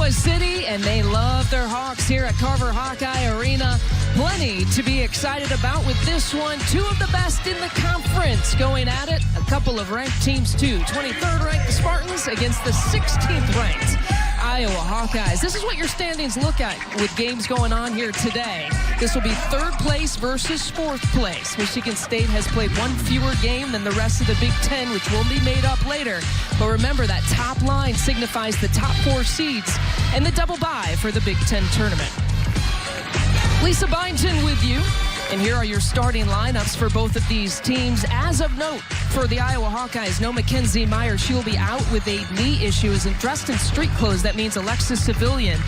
Iowa City, and they love their Hawks here at Carver Hawkeye Arena. Plenty to be excited about with this one. Two of the best in the conference going at it. A couple of ranked teams, too. 23rd ranked Spartans against the 16th ranked Iowa Hawkeyes. This is what your standings look at with games going on here today. This will be third place versus fourth place. Michigan State has played one fewer game than the rest of the Big Ten, which will be made up later. But remember, that top line signifies the top four seeds and the double bye for the Big Ten tournament. Lisa Byington with you. And here are your starting lineups for both of these teams. As of note, for the Iowa Hawkeyes, no Mackenzie Meyer. She will be out with a knee issue. Is dressed in street clothes. That means Alexis Civilian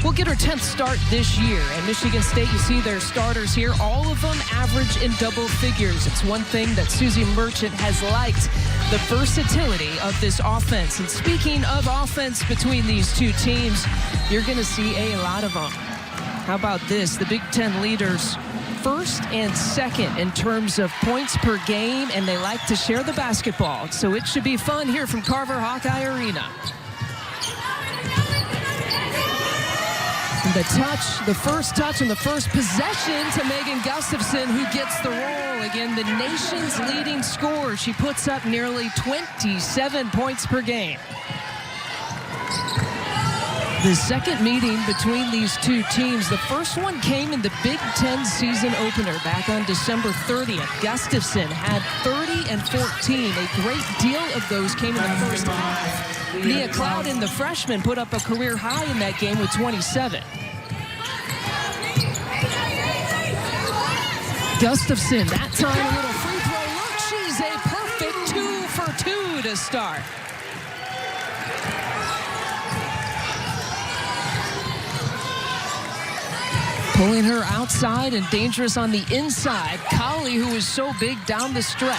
will get her 10th start this year. And Michigan State, you see their starters here. All of them average in double figures. It's one thing that Susie Merchant has liked, the versatility of this offense. And speaking of offense between these two teams, you're going to see a lot of them. How about this? The Big Ten leaders first and second in terms of points per game, and they like to share the basketball. So it should be fun here from Carver Hawkeye Arena. The touch, the first touch and the first possession to Megan Gustafson, who gets the roll. Again, the nation's leading scorer. She puts up nearly 27 points per game. The second meeting between these two teams, the first one came in the Big Ten season opener back on December 30th. Gustafson had 30 and 14. A great deal of those came in the first half. Nia Clouden, the freshman, put up a career high in that game with 27. Gustafson, that time a little free throw look. She's a perfect 2 for 2 to start. Pulling her outside and dangerous on the inside. Colley, who is so big down the stretch.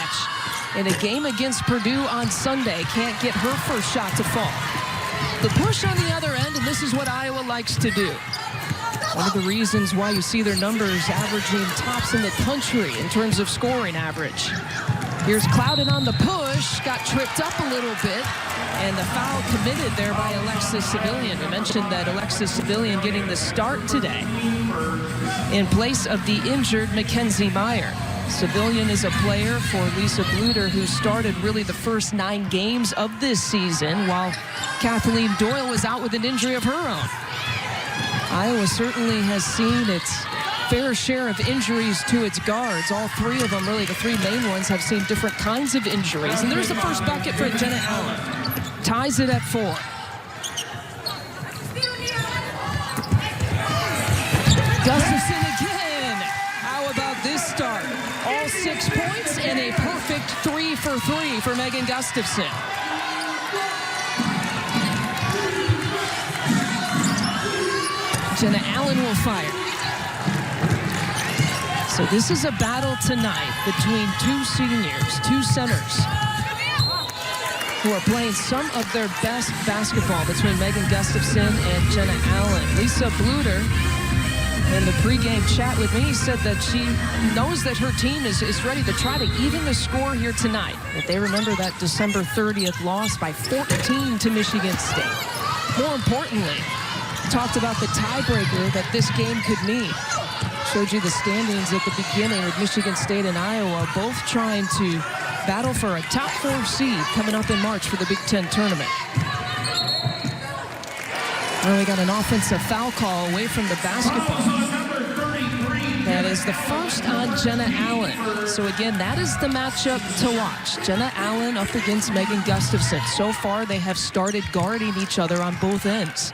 In a game against Purdue on Sunday, can't get her first shot to fall. The push on the other end, and this is what Iowa likes to do. One of the reasons why you see their numbers averaging tops in the country in terms of scoring average. Here's Clouden on the push, got tripped up a little bit, and the foul committed there by Alexis Civilian. We mentioned that Alexis Civilian getting the start today in place of the injured Mackenzie Meyer. Civilian is a player for Lisa Bluder, who started really the first 9 games of this season, while Kathleen Doyle was out with an injury of her own. Iowa certainly has seen its fair share of injuries to its guards. All three of them, really the three main ones, have seen different kinds of injuries. And there's the first bucket for Jenna Allen. Ties it at 4. Gustafson again. How about this start? All 6 points and a perfect 3 for 3 for Megan Gustafson. Jenna Allen will fire. So this is a battle tonight between two seniors, two centers, who are playing some of their best basketball, between Megan Gustafson and Jenna Allen. Lisa Bluder, in the pregame chat with me, said that she knows that her team is ready to try to even the score here tonight. But they remember that December 30th loss by 14 to Michigan State. More importantly, talked about the tiebreaker that this game could mean. Showed you the standings at the beginning with Michigan State and Iowa both trying to battle for a top 4 seed coming up in March for the Big Ten tournament. Well, we got an offensive foul call away from the basketball. That is the first on Jenna Allen. So again, that is the matchup to watch. Jenna Allen up against Megan Gustafson. So far, they have started guarding each other on both ends.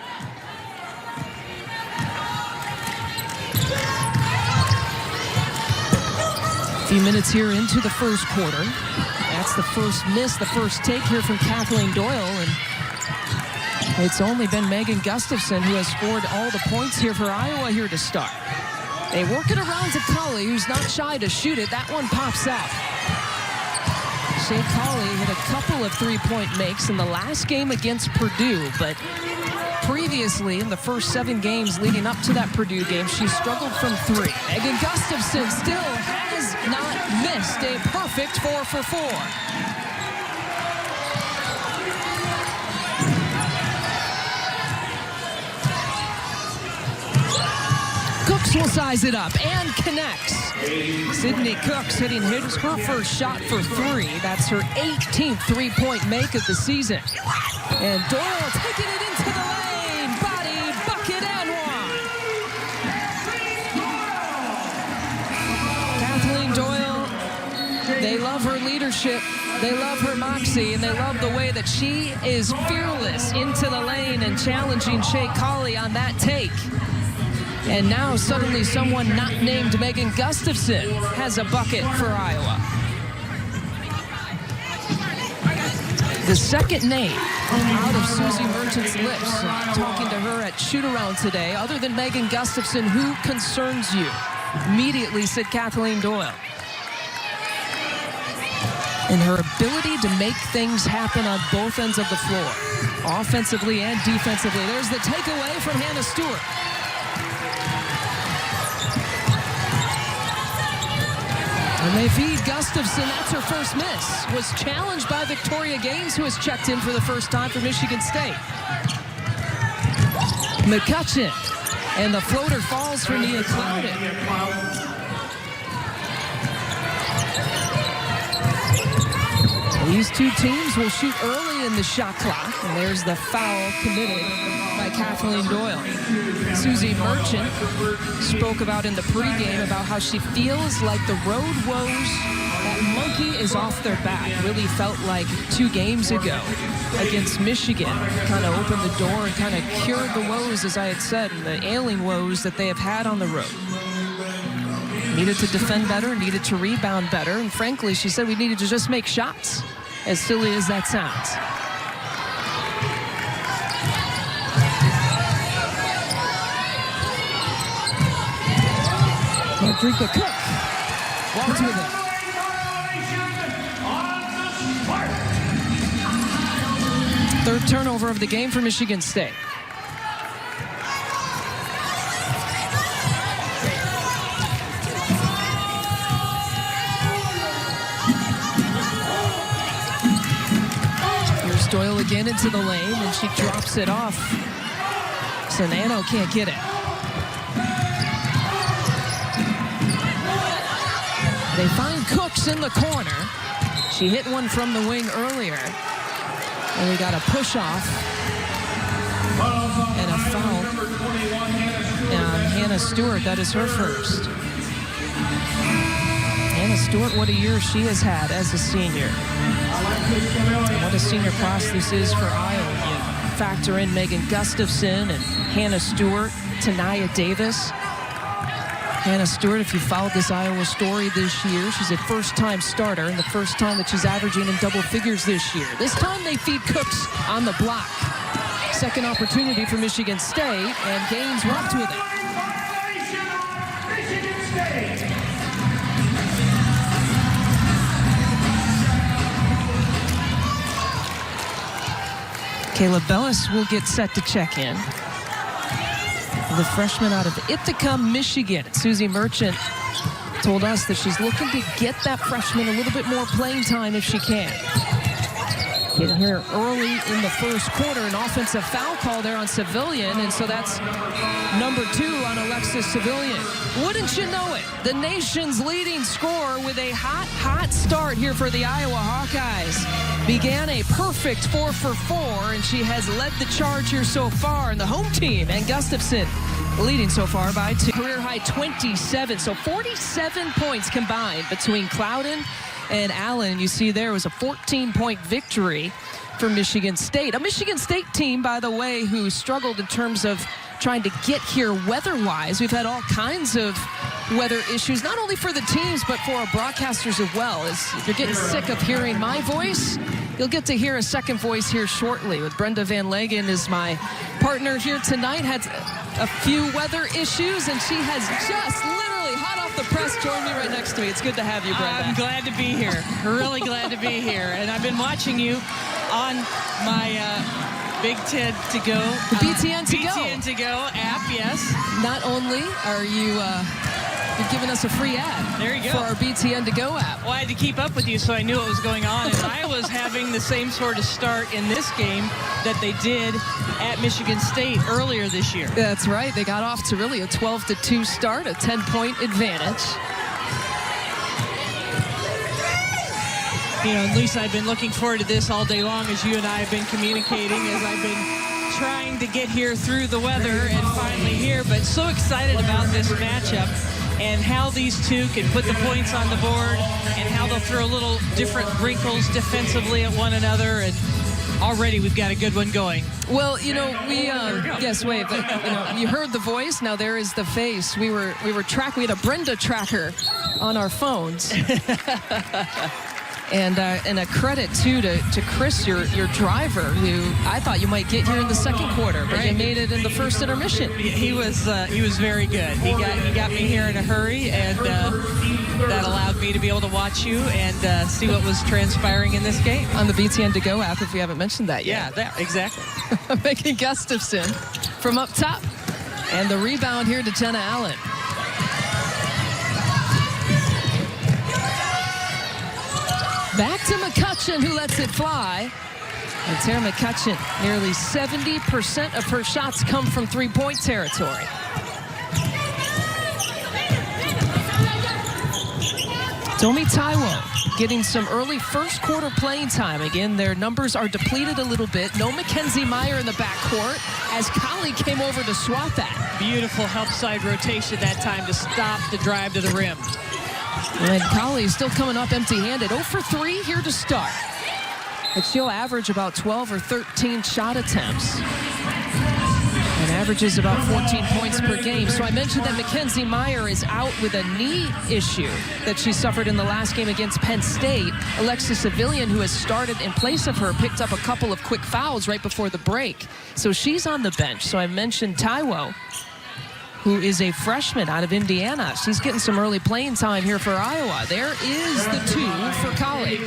Few minutes here into the first quarter. That's the first miss, the first take here from Kathleen Doyle, and it's only been Megan Gustafson who has scored all the points here for Iowa here to start. They work it around to Colley, who's not shy to shoot it. That one pops out. Shea Colley hit a couple of 3-point makes in the last game against Purdue, but previously in the first 7 games leading up to that Purdue game, she struggled from 3. Megan Gustafson still has not missed. A perfect 4 for 4. Cooks will size it up and connects. Sydney Cooks hitting her first shot for 3. That's her 18th three-point make of the season. And Doyle taking it into the lane. Body, bucket, and one. Kathleen Doyle, they love her leadership. They love her moxie, and they love the way that she is fearless into the lane and challenging Shea Colley on that take. And now suddenly someone not named Megan Gustafson has a bucket for Iowa. The second name out of Susie Merchant's lips, talking to her at shoot-around today, other than Megan Gustafson, who concerns you? Immediately said Kathleen Doyle. And her ability to make things happen on both ends of the floor, offensively and defensively. There's the takeaway from Hannah Stewart. And they feed Gustafson. That's her first miss. Was challenged by Victoria Gaines, who has checked in for the first time for Michigan State. McCutcheon. And the floater falls for Nia Clouden. These two teams will shoot early in the shot clock, and there's the foul committed by Kathleen Doyle. Susie Merchant spoke about in the pregame about how she feels like the road woes, that monkey is off their back. Really felt like 2 games ago against Michigan. Kind of opened the door and kind of cured the woes, as I had said, and the ailing woes that they have had on the road. Needed to defend better, needed to rebound better, and frankly, she said we needed to just make shots, as silly as that sounds. Kendrika Cook walks with it. Third turnover of the game for Michigan State. Doyle again into the lane, and she drops it off. Sonano can't get it. They find Cooks in the corner. She hit one from the wing earlier. And we got a push off and a foul. And Hannah Stewart, that is her first. Hannah Stewart, what a year she has had as a senior. What a senior class this is for Iowa. You factor in Megan Gustafson and Hannah Stewart, Tania Davis. Hannah Stewart, if you followed this Iowa story this year, she's a first-time starter and the first time that she's averaging in double figures this year. This time they feed Cooks on the block. Second opportunity for Michigan State, and Gaines walked with it. Kayla Bellis will get set to check in. The freshman out of Ithaca, Michigan. Susie Merchant told us that she's looking to get that freshman a little bit more playing time if she can. Getting here early in the first quarter, an offensive foul call there on Civilian, and so that's number 2 on Alexis Civilian. Wouldn't you know it? The nation's leading scorer with a hot start here for the Iowa Hawkeyes. Began a perfect 4 for 4, and she has led the charge here so far in the home team. And Gustafson leading so far by 2. Career high 27, so 47 points combined between Clouden and Allen. You see there was a 14-point victory for Michigan State. A Michigan State team, by the way, who struggled in terms of trying to get here weather-wise. We've had all kinds of weather issues, not only for the teams, but for our broadcasters as well. As you're getting sick of hearing my voice, you'll get to hear a second voice here shortly with Brenda Van Lagen as my partner here tonight. Had a few weather issues, and she has just literally hot off the press joined me right next to me. It's good to have you, Brenda. I'm glad to be here. Really glad to be here. And I've been watching you on my Big Ten to go. The BTN to go. BTN to go app, yes. Not only are you you're giving us a free ad there you go. for our BTN to go app. Well, I had to keep up with you, so I knew what was going on. And Iowa's having the same sort of start in this game that they did at Michigan State earlier this year. That's right. They got off to really a 12-2 start, a 10-point advantage. You know, and Lisa, I've been looking forward to this all day long as you and I have been communicating, as I've been trying to get here through the weather and finally here. But so excited about this matchup and how these two can put the points on the board and how they'll throw little different wrinkles defensively at one another. And already we've got a good one going. Well, you know, we yes, wait, but you know, you heard the voice. Now there is the face. We had a Brenda tracker on our phones. And a credit, too, to Chris, your driver, who I thought you might get here in the second quarter, but you made it in the first intermission. He was very good. He got me here in a hurry, and that allowed me to be able to watch you and see what was transpiring in this game. On the BTN to go app, if we haven't mentioned that yet. Yeah, exactly. Megan Gustafson from up top. And the rebound here to Jenna Allen. Back to McCutcheon, who lets it fly. And Tara McCutcheon, nearly 70% of her shots come from three-point territory. Domi Taiwo getting some early first quarter playing time. Again, their numbers are depleted a little bit. No Mackenzie Meyer in the backcourt as Collie came over to swat that. Beautiful help side rotation that time to stop the drive to the rim. And Collie still coming up empty-handed. 0 for 3 here to start. But she'll average about 12 or 13 shot attempts. And averages about 14 points per game. So I mentioned that Mackenzie Meyer is out with a knee issue that she suffered in the last game against Penn State. Alexis Civilian, who has started in place of her, picked up a couple of quick fouls right before the break. So she's on the bench. So I mentioned Taiwo, who is a freshman out of Indiana. She's getting some early playing time here for Iowa. There is the 2 for Collie.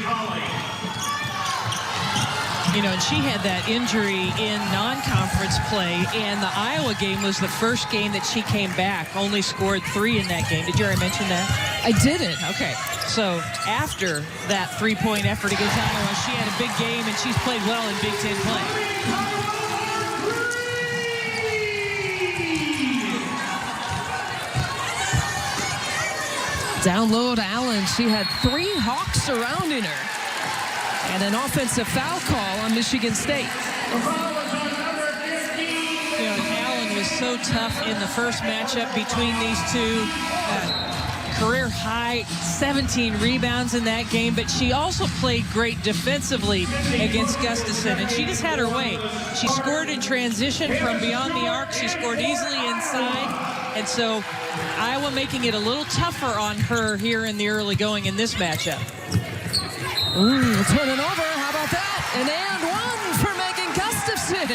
You know, and she had that injury in non-conference play, and the Iowa game was the first game that she came back, only scored 3 in that game. Did you already mention that? I didn't. Okay. So after that three-point effort against Iowa, she had a big game, and she's played well in Big Ten play. Down low to Allen. She had 3 Hawks surrounding her. And an offensive foul call on Michigan State. You know, Allen was so tough in the first matchup between these two. Career high 17 rebounds in that game, but she also played great defensively against Gustafson, and she just had her way. She scored in transition from beyond the arc. She scored easily inside, and so Iowa making it a little tougher on her here in the early going in this matchup. Ooh, turning over. How about that? And 1 for Megan Gustafson.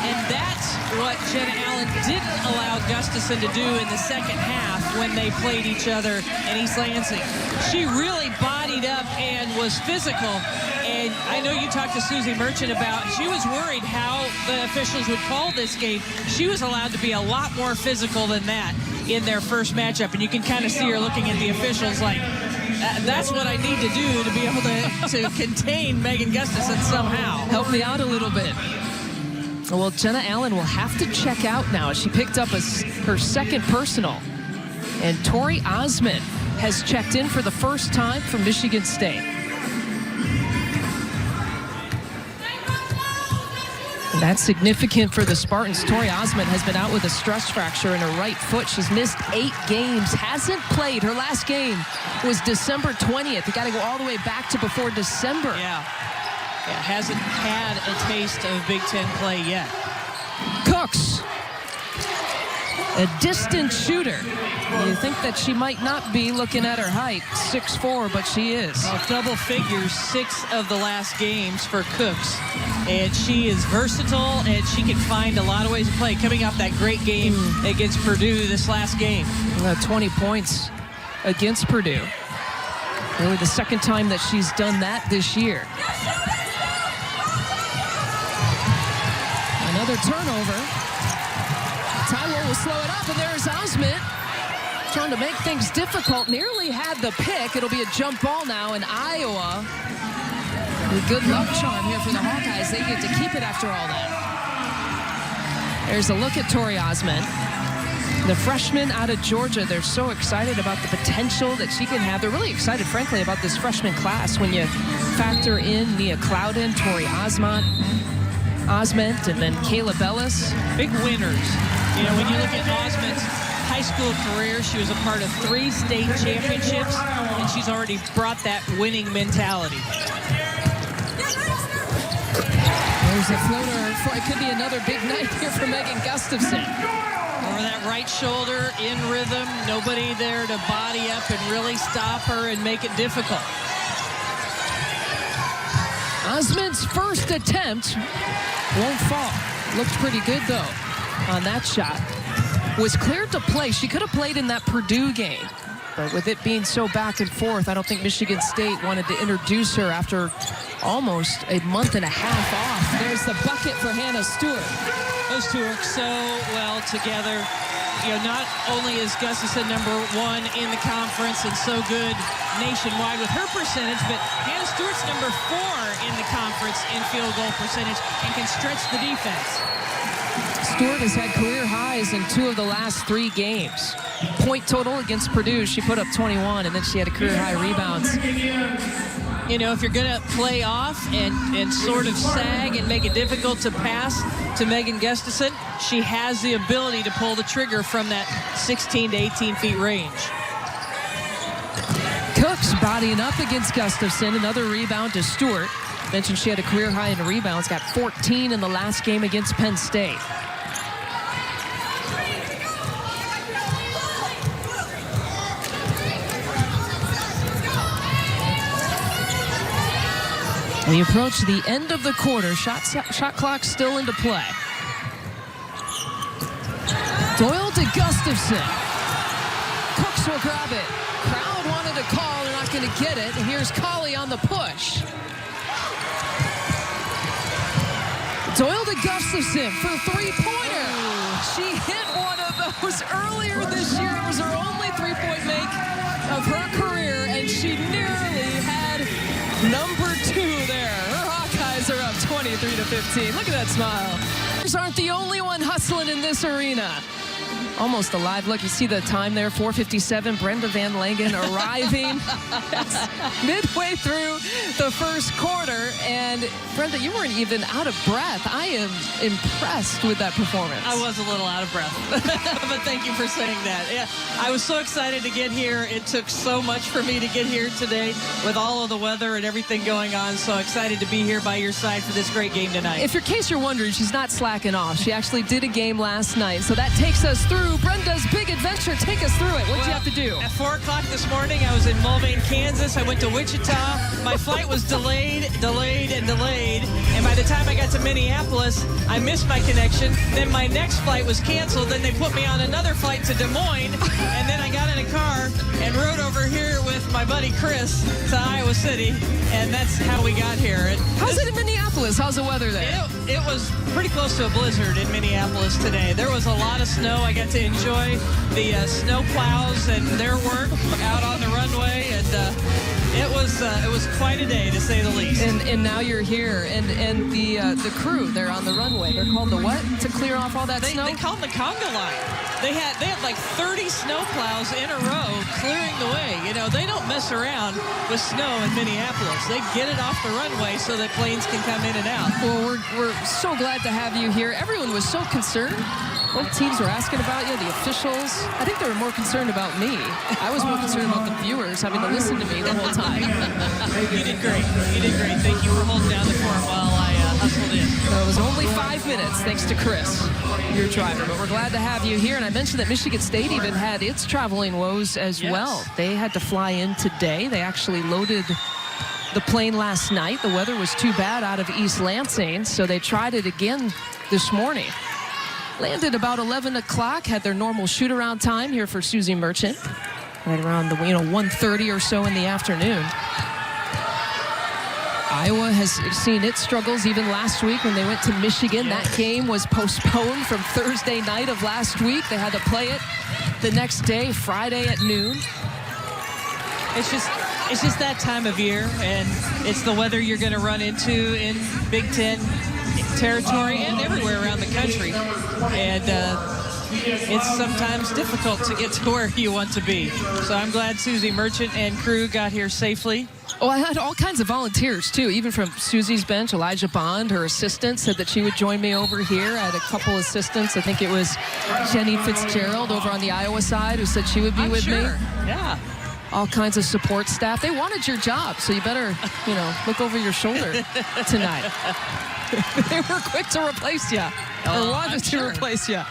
And that's what Jenna Allen didn't allow Gustafson to do in the second half when they played each other in East Lansing. She really bodied up and was physical. And I know you talked to Susie Merchant about, she was worried how the officials would call this game. She was allowed to be a lot more physical than that in their first matchup. And you can kind of see her looking at the officials like, that's what I need to do to be able to contain Megan Gustafson somehow. Help me out a little bit. Well, Jenna Allen will have to check out now. She picked up her second personal. And Tori Osman has checked in for the first time from Michigan State. And that's significant for the Spartans. Tori Osman has been out with a stress fracture in her right foot. She's missed 8 games, hasn't played. Her last game was December 20th. You got to go all the way back to before December. Yeah, hasn't had a taste of Big Ten play yet. Cooks, a distant shooter. You think that she might not be looking at her height, 6'4", but she is. Well, double figures 6 of the last games for Cooks. And she is versatile, and she can find a lot of ways to play. Coming off that great game against Purdue this last game. 20 points against Purdue. Really the second time that she's done that this year. Another turnover. Taiwo will slow it up, and there's Osment trying to make things difficult. Nearly had the pick. It'll be a jump ball now in Iowa. A good luck charm here for the Hawkeyes. They get to keep it after all that. There's a look at Tori Osment. The freshman out of Georgia, they're so excited about the potential that she can have. They're really excited, frankly, about this freshman class when you factor in Nia Clouden, Tori Osment, and then Kayla Bellis. Big winners. You know, when you look at Osment's high school career, she was a part of 3 state championships, and she's already brought that winning mentality. There's a floater. It could be another big night here for Megan Gustafson. Over that right shoulder, in rhythm, nobody there to body up and really stop her and make it difficult. Osment's first attempt won't fall. Looked pretty good, though, on that shot. Was cleared to play. She could have played in that Purdue game. But with it being so back and forth, I don't think Michigan State wanted to introduce her after almost a month and a half off. There's the bucket for Hannah Stewart. Those two work so well together. You know, not only is Gustafson #1 in the conference and so good nationwide with her percentage, but Hannah Stewart's #4 in the conference in field goal percentage and can stretch the defense. Stewart has had career highs in 2 of the last 3 games. Point total against Purdue, she put up 21, and then she had a career high rebounds. You know, if you're going to play off and sort of sag and make it difficult to pass to Megan Gustafson, she has the ability to pull the trigger from that 16 to 18 feet range. Cooks bodying up against Gustafson. Another rebound to Stewart. Mentioned she had a career high in rebounds. Got 14 in the last game against Penn State. We approach the end of the quarter. Shot clock still into play. Doyle to Gustafson. Cooks will grab it. Crowd wanted a call. They're not going to get it. And here's Colley on the push. Doyle to Gustafson for a 3-pointer. She hit one of those earlier this year. It was her only 3-point make of her career, and she nearly had #2 there. Her Hawkeyes are up 23-15. Look at that smile. These aren't the only one hustling in this arena. Almost a live look. You see the time there, 4:57. Brenda Van Langen arriving. That's midway through the first quarter. And Brenda, you weren't even out of breath. I am impressed with that performance. I was a little out of breath, but thank you for saying that. Yeah, I was so excited to get here. It took so much for me to get here today with all of the weather and everything going on. So excited to be here by your side for this great game tonight. If in case you're wondering, she's not slacking off. She actually did a game last night. So that takes us through Brenda's big adventure. Take us through it. What did you have to do? At 4 o'clock this morning, I was in Mulvane, Kansas. I went to Wichita. My flight was delayed. And by the time I got to Minneapolis, I missed my connection. Then my next flight was canceled. Then they put me on another flight to Des Moines. And then I got in a car and rode over here with my buddy Chris to Iowa City. And that's how we got here. How's it in Minneapolis? How's the weather there? It was pretty close to a blizzard in Minneapolis today. There was a lot of snow. I got to enjoy the snow plows and their work out on the runway, and it was quite a day, to say the least. And now you're here, and the crew, they're on the runway. They're called the what to clear off all that snow? They call them the conga line. They had like 30 snow plows in a row clearing the way. You know, they don't mess around with snow in Minneapolis. They get it off the runway so that planes can come in and out. Well, we're so glad to have you here. Everyone was so concerned. Both teams were asking about you, the officials. I think they were more concerned about me. I was more concerned about the viewers having to listen to me the whole time. You did great. You did great. Thank you for holding down the fort while I hustled in. So it was only 5 minutes, thanks to Chris, your driver. But we're glad to have you here. And I mentioned that Michigan State even had its traveling woes as well. They had to fly in today. They actually loaded the plane last night. The weather was too bad out of East Lansing, so they tried it again this morning. Landed about 11 o'clock, had their normal shoot-around time here for Susie Merchant, right around the 1:30 or so in the afternoon. Iowa has seen its struggles even last week when they went to Michigan. That game was postponed from Thursday night of last week. They had to play it the next day, Friday at noon. It's just that time of year, and it's the weather you're going to run into in Big Ten territory and everywhere around the country. And it's sometimes difficult to get to where you want to be. So I'm glad Susie Merchant and crew got here safely. Oh, I had all kinds of volunteers, too, even from Susie's bench. Elijah Bond, her assistant, said that she would join me over here. I had a couple assistants. I think it was Jenny Fitzgerald over on the Iowa side who said she would be with me. Yeah. All kinds of support staff. They wanted your job, so you better, look over your shoulder tonight. They were quick to replace you, or wanted to replace you.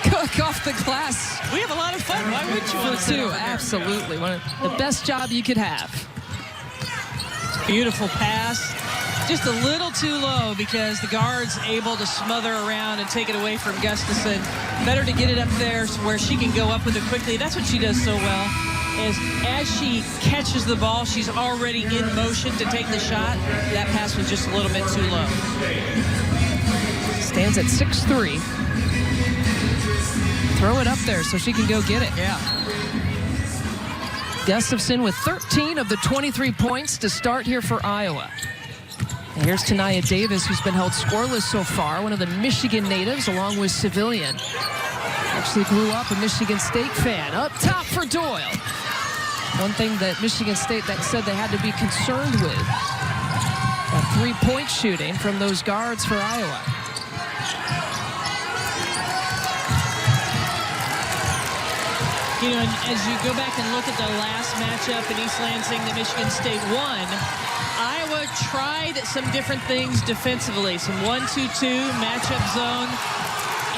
Cook off the glass. We have a lot of fun. Why wouldn't you want to do? Absolutely. One of the best job you could have. Beautiful pass. Just a little too low because the guard's able to smother around and take it away from Gustafson. Better to get it up there where she can go up with it quickly. That's what she does so well. Is as she catches the ball, she's already in motion to take the shot. That pass was just a little bit too low. Stands at 6'3". Throw it up there so she can go get it. Yeah. Gustafson with 13 of the 23 points to start here for Iowa. And here's Tania Davis, who's been held scoreless so far, one of the Michigan natives, along with Civilian. Actually grew up a Michigan State fan. Up top for Doyle. One thing that Michigan State that said they had to be concerned with, that three-point shooting from those guards for Iowa. And as you go back and look at the last matchup in East Lansing that Michigan State won, Iowa tried some different things defensively, some 1-2-2 matchup zone,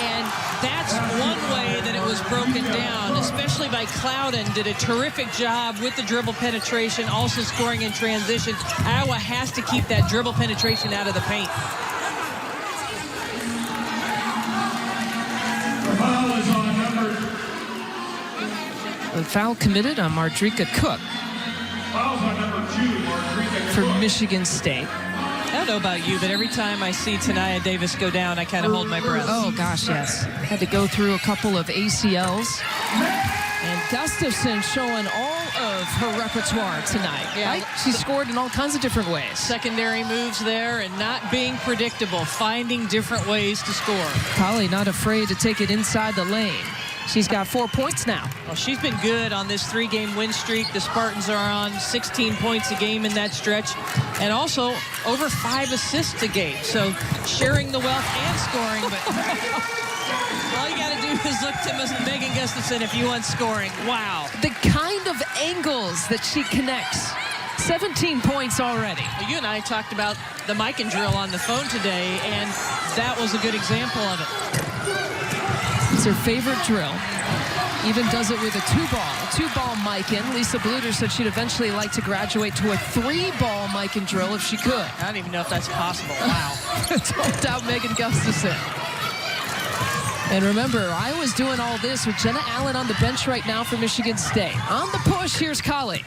and that's one way that it was broken down, especially by Clouden. Did a terrific job with the dribble penetration, also scoring in transition. Iowa has to keep that dribble penetration out of the paint. The foul committed on Mardrika Cook for Michigan State. I don't know about you, but every time I see Tania Davis go down, I kind of hold my breath. Oh, gosh, yes. Had to go through a couple of ACLs. And Gustafson showing all of her repertoire tonight. Yeah. Right? She scored in all kinds of different ways. Secondary moves there and not being predictable, finding different ways to score. Probably not afraid to take it inside the lane. She's got 4 points now. Well, she's been good on this 3-game win streak. The Spartans are on 16 points a game in that stretch, and also over 5 assists a game. So sharing the wealth and scoring, but all you got to do is look to Megan Gustafson if you want scoring. Wow. The kind of angles that she connects. 17 points already. Well, you and I talked about the Mikan drill on the phone today, and that was a good example of it. It's her favorite drill. Even does it with a two-ball Mikan. Lisa Bluter said she'd eventually like to graduate to a 3-ball Mikan drill if she could. I don't even know if that's possible. Wow. Don't doubt Megan Gustafson. And remember, Iowa's doing all this with Jenna Allen on the bench right now for Michigan State. On the push, here's Colley.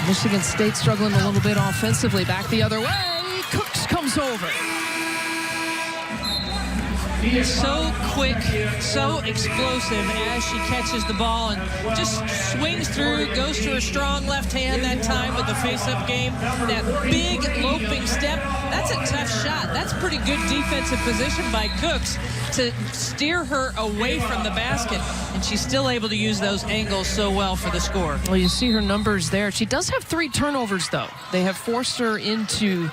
Michigan State struggling a little bit offensively. Back the other way. Cooks comes over. So quick, so explosive as she catches the ball and just swings through, goes to her strong left hand that time with the face-up game. That big loping step, that's a tough shot. That's pretty good defensive position by Cooks to steer her away from the basket, and she's still able to use those angles so well for the score. Well, you see her numbers there. She does have 3 turnovers, though. They have forced her into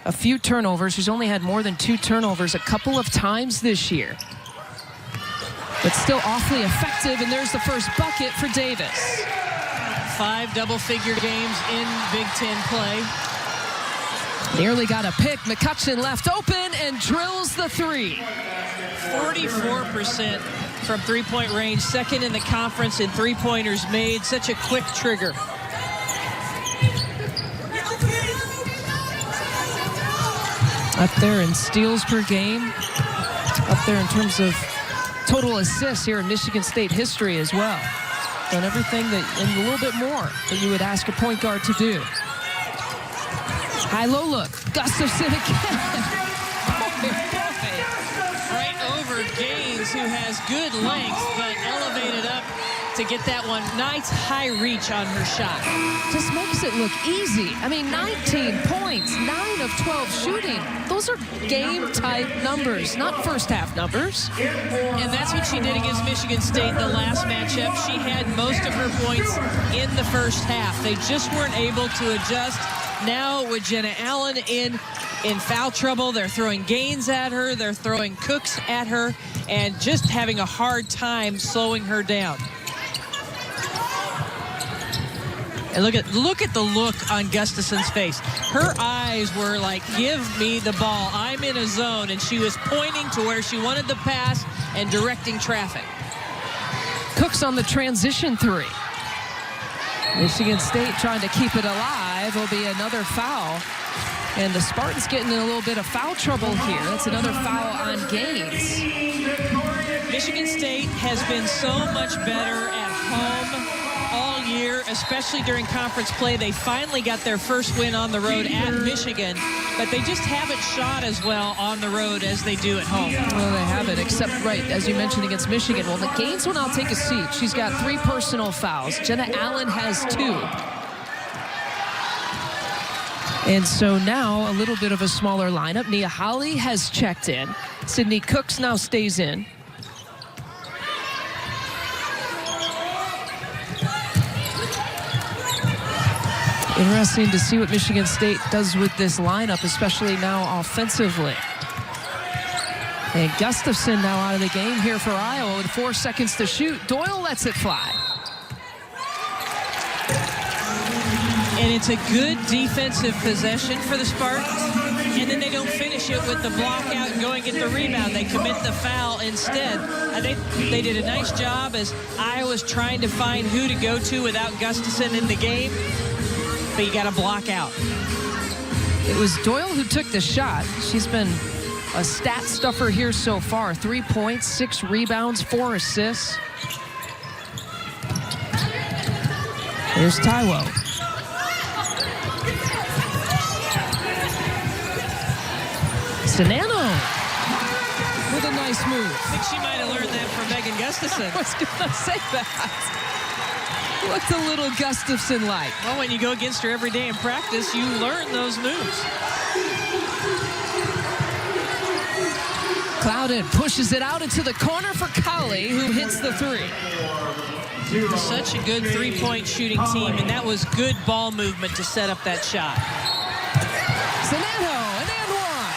a few turnovers. She's only had more than 2 turnovers a couple of times this year. But still awfully effective, and there's the first bucket for Davis. 5 double-figure games in Big Ten play. Nearly got a pick. McCutcheon left open and drills the 3. 44% from three-point range, second in the conference in three-pointers made. Such a quick trigger. Up there in steals per game. Up there in terms of total assists here in Michigan State history as well. Done everything that, and a little bit more, that you would ask a point guard to do. High-low look. Gustafson again. Boy. Right over Gaines, who has good length, but elevated up to get that one. Nice high reach on her shot. Just makes it look easy. I mean, 19 points, 9 of 12 shooting. Those are game-type numbers, not first-half numbers. And that's what she did against Michigan State the last matchup. She had most of her points in the first half. They just weren't able to adjust. Now with Jenna Allen in foul trouble, they're throwing Gaines at her, they're throwing Cooks at her, and just having a hard time slowing her down. And look at the look on Gustafson's face. Her eyes were like, give me the ball. I'm in a zone. And she was pointing to where she wanted the pass and directing traffic. Cooks on the transition three. Michigan State trying to keep it alive. Will be another foul. And the Spartans getting in a little bit of foul trouble here. That's another foul on Gaines. Michigan State has been so much better at home all year, especially during conference play. They finally got their first win on the road at Michigan, but they just haven't shot as well on the road as they do at home. Well, they haven't, except, right, as you mentioned, against Michigan. Well, the Gaines will now take a seat. She's got 3 personal fouls. Jenna Allen has 2. And so now a little bit of a smaller lineup. Nia Holly has checked in. Sydney Cooks now stays in. Interesting to see what Michigan State does with this lineup, especially now offensively. And Gustafson now out of the game here for Iowa with 4 seconds to shoot. Doyle lets it fly. And it's a good defensive possession for the Spartans. And then they don't finish it with the block out and go and get the rebound. They commit the foul instead. I think they did a nice job as Iowa's trying to find who to go to without Gustafson in the game. But you got to block out. It was Doyle who took the shot. She's been a stat stuffer here so far. 3 points, 6 rebounds, 4 assists. Here's Taiwo. Sanano with a nice move. I think she might have learned that from Megan Gustafson. I was going to say that. What's a little Gustafson like? Well, when you go against her every day in practice, you learn those moves. Clouden pushes it out into the corner for Colley, who hits the 3. Such a good three-point shooting team, and that was good ball movement to set up that shot. Sanano, an and one.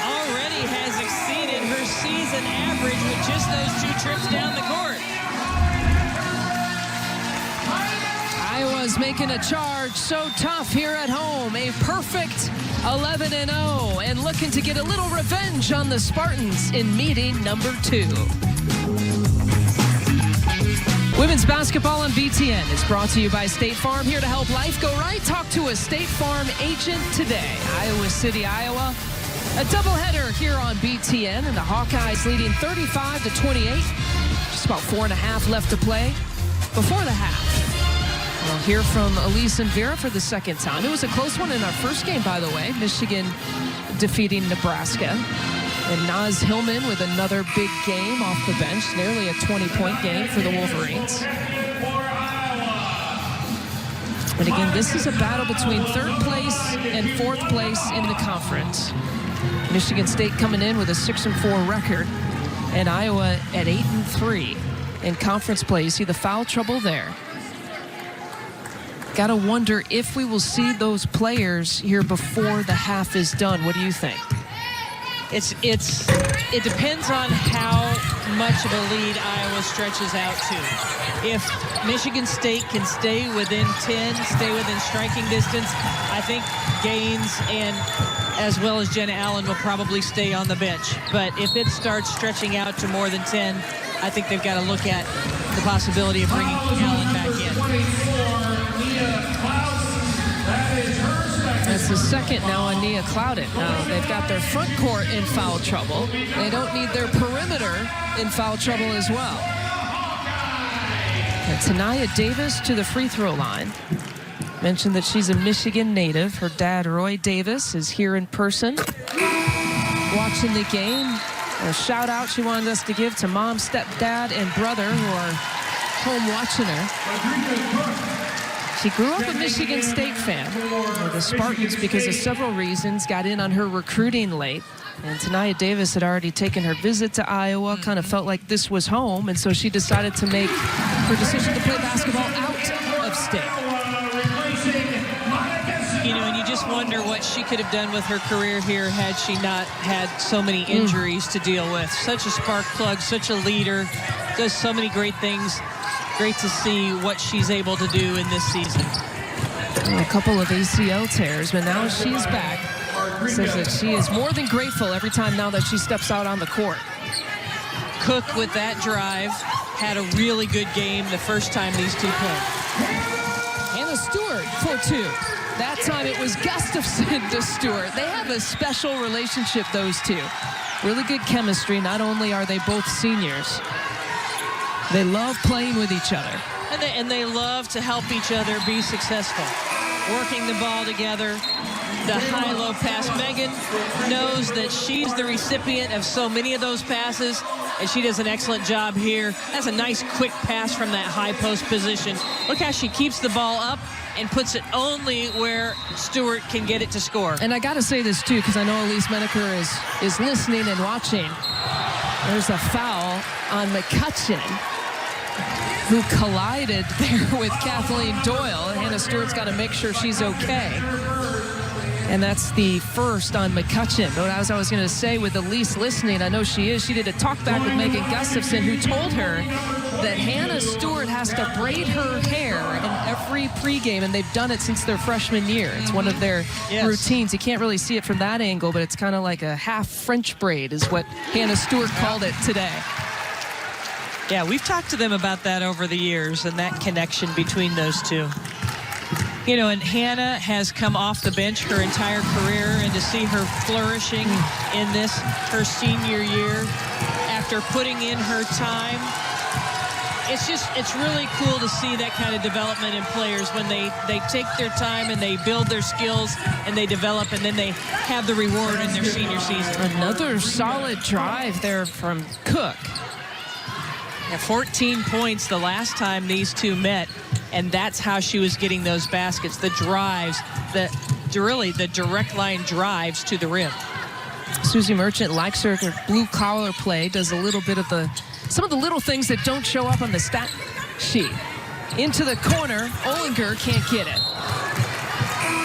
Already has exceeded her season average with just those 2 trips down the court. Iowa's making a charge so tough here at home. A perfect 11-0 and looking to get a little revenge on the Spartans in meeting number 2. Women's basketball on BTN is brought to you by State Farm. Here to help life go right. Talk to a State Farm agent today. Iowa City, Iowa. A doubleheader here on BTN, and the Hawkeyes leading 35-28. Just about 4.5 left to play before the half. We'll hear from Elise and Vera for the second time. It was a close one in our first game, by the way. Michigan defeating Nebraska. And Naz Hillman with another big game off the bench. Nearly a 20-point game for the Wolverines. But again, this is a battle between 3rd place and 4th place in the conference. Michigan State coming in with a 6-4 record. And Iowa at 8-3 in conference play. You see the foul trouble there. Got to wonder if we will see those players here before the half is done. What do you think? It depends on how much of a lead Iowa stretches out to. If Michigan State can stay within 10, stay within striking distance, I think Gaines and as well as Jenna Allen will probably stay on the bench. But if it starts stretching out to more than 10, I think they've got to look at the possibility of bringing Allen back in. That's the second now on Nia Clouden. Now they've got their front court in foul trouble. They don't need their perimeter in foul trouble as well. And Tania Davis to the free throw line. Mentioned that she's a Michigan native. Her dad, Roy Davis, is here in person watching the game. A shout out she wanted us to give to mom, stepdad, and brother who are home watching her. She grew up a Michigan State fan with the Spartans because of several reasons, got in on her recruiting late. And Tania Davis had already taken her visit to Iowa, kind of felt like this was home, and so she decided to make her decision to play basketball out of state. You know, and you just wonder what she could have done with her career here had she not had so many injuries to deal with. Such a spark plug, such a leader, does so many great things. Great to see what she's able to do in this season. A couple of ACL tears, but now she's back. Says that she is more than grateful every time now that she steps out on the court. Cook with that drive had a really good game the first time these two played. Hannah Stewart for two. That time it was Gustafson to Stewart. They have a special relationship, those two. Really good chemistry. Not only are they both seniors, they love playing with each other. And they love to help each other be successful. Working the ball together, the high-low pass. Megan knows that she's the recipient of so many of those passes, and she does an excellent job here. That's a nice quick pass from that high post position. Look how she keeps the ball up and puts it only where Stewart can get it to score. And I got to say this, too, because I know Elise Menaker is listening and watching. There's a foul on McCutcheon, who collided there with Kathleen Doyle. Hannah Stewart's got to make sure she's okay. And that's the first on McCutcheon. But as I was going to say, with Elise listening, I know she is. She did a talk back with Megan Gustafson, who told her that Hannah Stewart has to braid her hair in every pregame, and they've done it since their freshman year. It's one of their routines. You can't really see it from that angle, but it's kind of like a half French braid is what Hannah Stewart called it today. Yeah, we've talked to them about that over the years and that connection between those two. You know, and Hannah has come off the bench her entire career, and to see her flourishing in this, her senior year, after putting in her time, it's really cool to see that kind of development in players when they take their time and they build their skills and they develop, and then they have the reward in their senior season. Another solid drive there from Cook. 14 points the last time these two met, and that's how she was getting those baskets, the drives, the direct line drives to the rim. Susie Merchant likes her blue collar play, does a little bit of some of the little things that don't show up on the stat sheet. Into the corner, Olinger can't get it.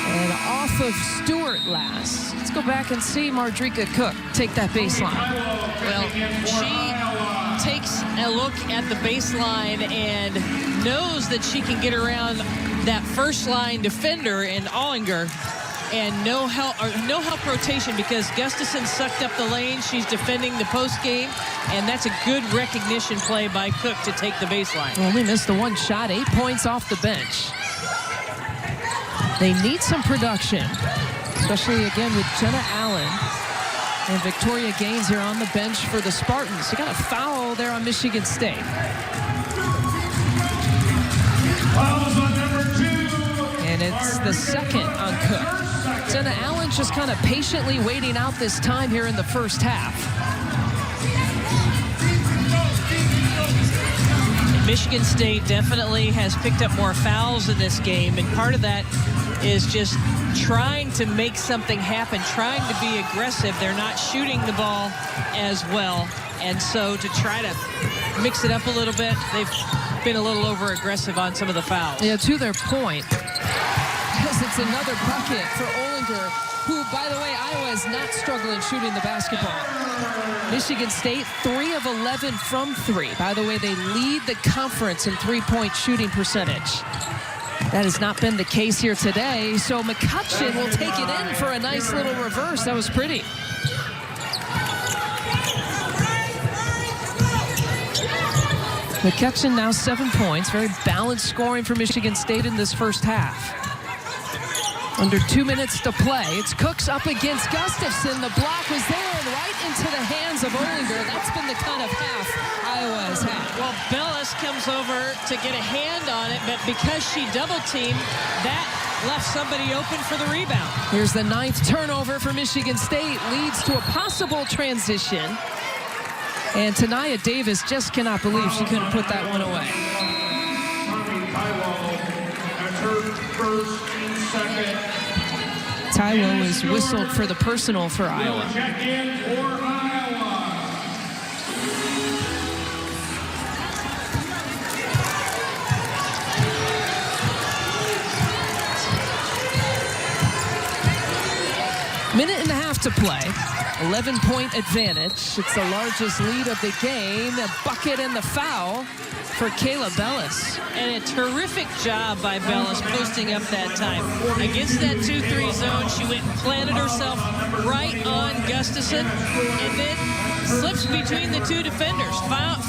And off of Stewart last. Let's go back and see Mardrika Cook take that baseline. Well, she takes a look at the baseline and knows that she can get around that first line defender in Olinger, and no help rotation because Gustafson sucked up the lane. She's defending the post game, and that's a good recognition play by Cook to take the baseline. Only missed the one shot, 8 points off the bench. They need some production, especially again with Jenna Allen and Victoria Gaines here on the bench for the Spartans. They got a foul there on Michigan State. Fouls on number 2. And it's the second on Cook. Jenna Allen just kind of patiently waiting out this time here in the first half. Michigan State definitely has picked up more fouls in this game, and part of that is just trying to make something happen, trying to be aggressive. They're not shooting the ball as well, and so to try to mix it up a little bit, they've been a little over aggressive on some of the fouls. Yeah, to their point, because it's another bucket for Olinger, who, by the way, Iowa is not struggling shooting the basketball. Michigan State, 3 of 11 from 3. By the way, they lead the conference in three-point shooting percentage. That has not been the case here today, so McCutcheon will take it in for a nice little reverse. That was pretty. McCutcheon now 7 points. Very balanced scoring for Michigan State in this first half. Under 2 minutes to play. It's Cooks up against Gustafson. The block was there and right into the hands of Olinger. That's been the kind of half Iowa has had. Well, Bellis comes over to get a hand on it, but because she double-teamed, that left somebody open for the rebound. Here's the 9th turnover for Michigan State. Leads to a possible transition. And Tania Davis just cannot believe she couldn't put that one away. Taiwo is whistled for the personal for Iowa. Check in for Iowa. Minute and a half to play. 11-point advantage. It's the largest lead of the game. A bucket and the foul for Kayla Bellis. And a terrific job by Bellis posting up that time. Against that 2-3 zone, she went and planted herself right on Gustafson and then slips between the two defenders.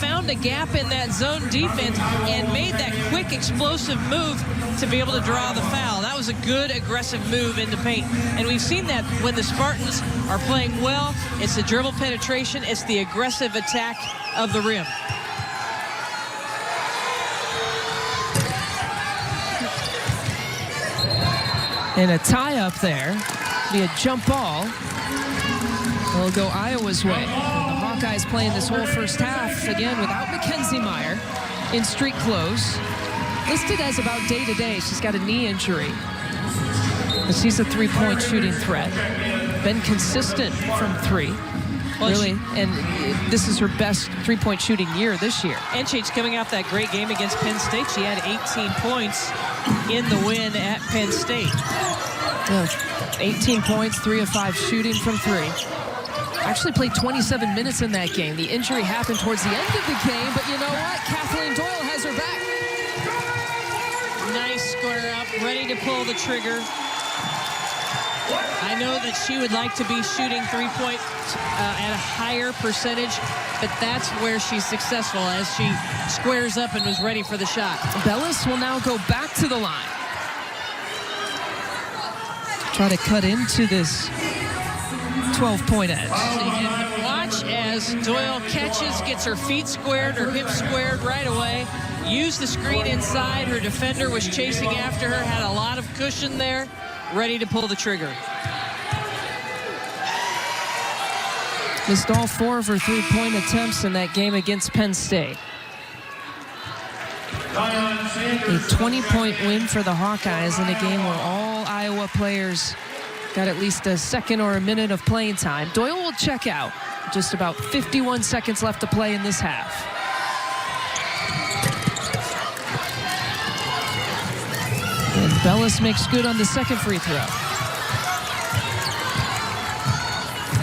Found a gap in that zone defense and made that quick, explosive move to be able to draw the foul. That was a good, aggressive move into paint. And we've seen that when the Spartans are playing well, it's the dribble penetration, it's the aggressive attack of the rim. And a tie up there. Be a jump ball. It'll go Iowa's way. And the Hawkeyes playing this whole first half, again, without Mackenzie Meyer in street clothes. Listed as about day-to-day. She's got a knee injury. But she's a three-point shooting threat. Been consistent from three. Well, really, and this is her best three-point shooting year this year. And she's coming off that great game against Penn State. She had 18 points in the win at Penn State. 18 points, 3 of 5 shooting from three. Actually played 27 minutes in that game. The injury happened towards the end of the game, but you know what? Kathleen Doyle has her back. Nice square up, ready to pull the trigger. I know that she would like to be shooting three-point at a higher percentage, but that's where she's successful as she squares up and was ready for the shot. Bellis will now go back to the line. Try to cut into this 12-point edge. And watch as Doyle catches, gets her feet squared, her hips squared right away. Used the screen inside. Her defender was chasing after her, had a lot of cushion there, ready to pull the trigger. Missed all 4 of her three-point attempts in that game against Penn State. A 20-point win for the Hawkeyes in a game where all Iowa players got at least a second or a minute of playing time. Doyle will check out. Just about 51 seconds left to play in this half. And Bellis makes good on the second free throw.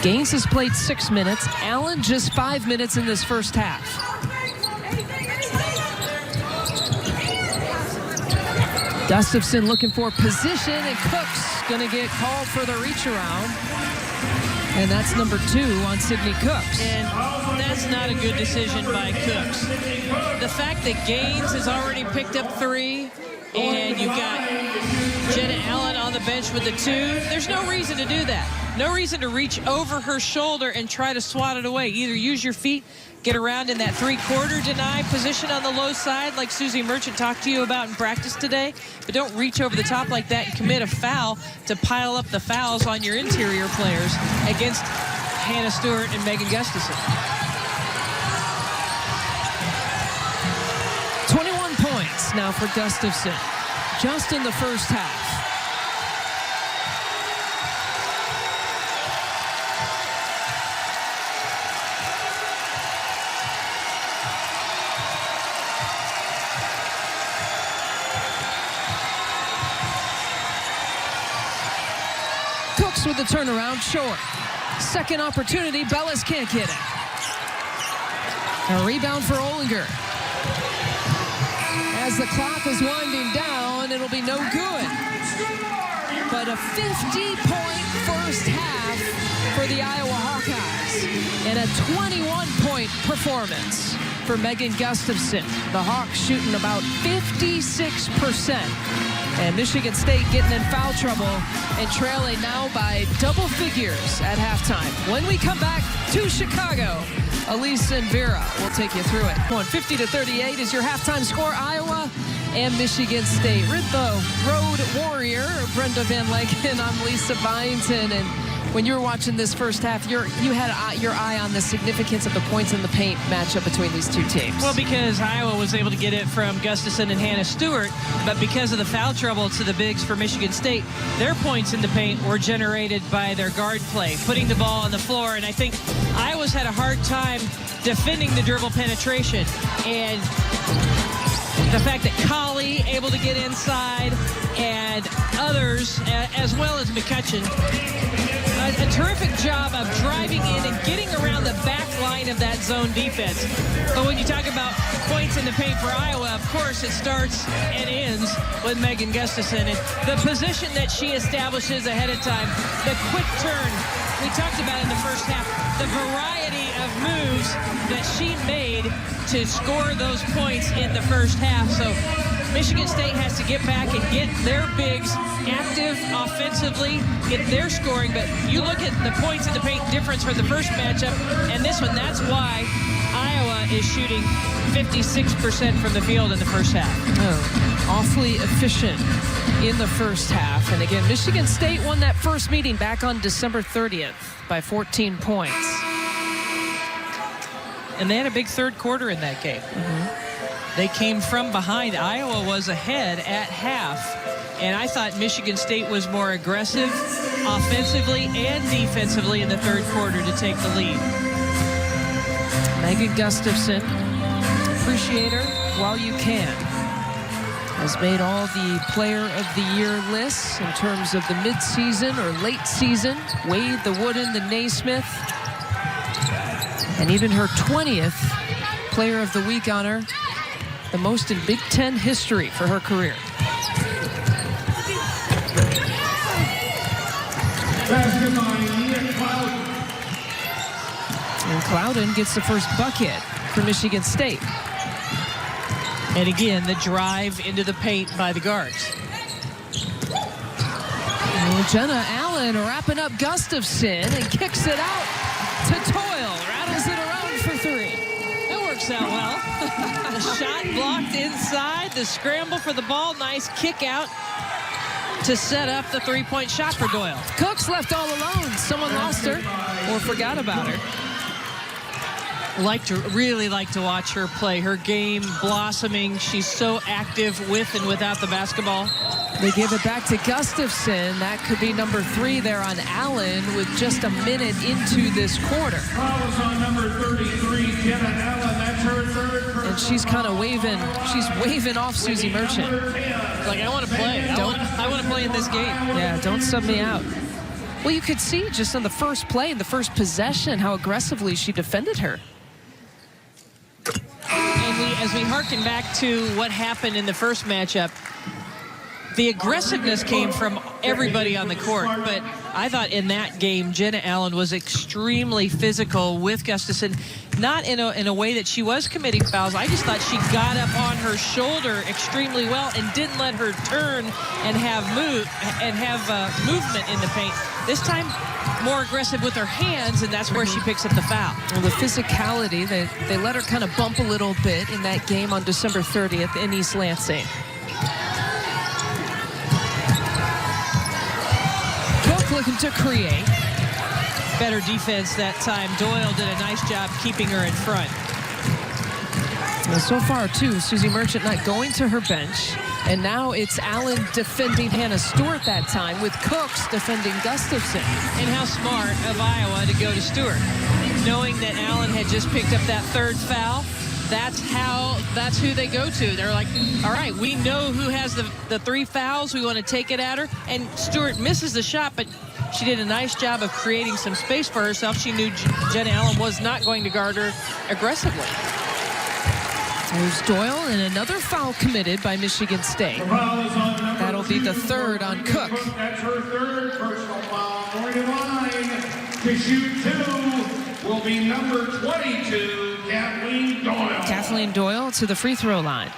Gaines has played 6 minutes. Allen just 5 minutes in this first half. Gustafson looking for position, and Cooks gonna get called for the reach around. And that's number 2 on Sydney Cooks. And that's not a good decision by Cooks. The fact that Gaines has already picked up 3, and you've got Jenna Allen on the bench with the 2, there's no reason to do that. No reason to reach over her shoulder and try to swat it away. Either use your feet, get around in that three-quarter deny position on the low side like Susie Merchant talked to you about in practice today, but don't reach over the top like that and commit a foul to pile up the fouls on your interior players against Hannah Stewart and Megan Gustafson. 21 points now for Gustafson, just in the first half. Cooks with the turnaround, short. Second opportunity, Bellis can't get it. A rebound for Olinger. As the clock is winding down, it'll be no good. But a 50-point first half for the Iowa Hawkeyes. And a 21-point performance for Megan Gustafson. The Hawks shooting about 56% And Michigan State getting in foul trouble and trailing now by double figures at halftime. When we come back to Chicago, Elise and Vera will take you through it. 50-38 is your halftime score. Iowa and Michigan State. With the road warrior, Brenda Van Lanken. I'm Lisa Byington. And when you were watching this first half, you had your eye on the significance of the points in the paint matchup between these two teams. Well, because Iowa was able to get it from Gustafson and Hannah Stewart, but because of the foul trouble to the bigs for Michigan State, their points in the paint were generated by their guard play, putting the ball on the floor. And I think Iowa's had a hard time defending the dribble penetration. And the fact that Colley able to get inside and others, as well as McCutcheon, a terrific job of driving in and getting around the back line of that zone defense. But when you talk about points in the paint for Iowa, of course, it starts and ends with Megan Gustafson. And the position that she establishes ahead of time, the quick turn, we talked about in the first half, the variety of moves that she made to score those points in the first half. So Michigan State has to get back and get their bigs active offensively, get their scoring. But you look at the points in the paint difference for the first matchup and this one, that's why Iowa is shooting 56% from the field in the first half. Oh, awfully efficient in the first half. And again, Michigan State won that first meeting back on December 30th by 14 points. And they had a big third quarter in that game. They came from behind. Iowa was ahead at half. And I thought Michigan State was more aggressive offensively and defensively in the third quarter to take the lead. Megan Gustafson, appreciate her while you can, has made all the Player of the Year lists in terms of the mid-season or late season. Wade, the Wooden, the Naismith, and even her 20th Player of the Week honor, the most in Big Ten history for her career. And Clouden gets the first bucket for Michigan State. And again, the drive into the paint by the guards. And Jenna Allen wrapping up Gustafson and kicks it out to Toyle. Rattles it around for three. That works out well. The shot blocked inside, the scramble for the ball, nice kick out to set up the three-point shot for Doyle. Cooks left all alone. Someone lost her or forgot about her. Really like to watch her play. Her game blossoming. She's so active with and without the basketball. They give it back to Gustafson. That could be number 3 there on Allen with just a minute into this quarter. Fouls on number 33, Jenna Allen. That's her third. And she's kind of waving. She's waving off Susie Merchant. Like, I want to play. I want to play in this game. Yeah, don't sub me out. Well, you could see just on the first play, in the first possession, how aggressively she defended her. And as we harken back to what happened in the first matchup, the aggressiveness came from everybody on the court. But I thought in that game, Jenna Allen was extremely physical with Gustafson, not in a way that she was committing fouls. I just thought she got up on her shoulder extremely well and didn't let her turn and have movement in the paint. This time, more aggressive with her hands, and that's where she picks up the foul. Well, the physicality, they let her kind of bump a little bit in that game on December 30th in East Lansing. Cook looking to create. Better defense that time. Doyle did a nice job keeping her in front. Well, so far, too, Susie Merchant not going to her bench. And now it's Allen defending Hannah Stewart that time with Cooks defending Gustafson. And how smart of Iowa to go to Stewart. Knowing that Allen had just picked up that third foul, that's who they go to. They're like, all right, we know who has the 3 fouls. We want to take it at her. And Stewart misses the shot, but she did a nice job of creating some space for herself. She knew Jenna Allen was not going to guard her aggressively. There's Doyle, and another foul committed by Michigan State. That'll be the third on Cook. That's her third personal foul. Going to line to shoot 2 will be number 22, Kathleen Doyle. Kathleen Doyle to the free throw line.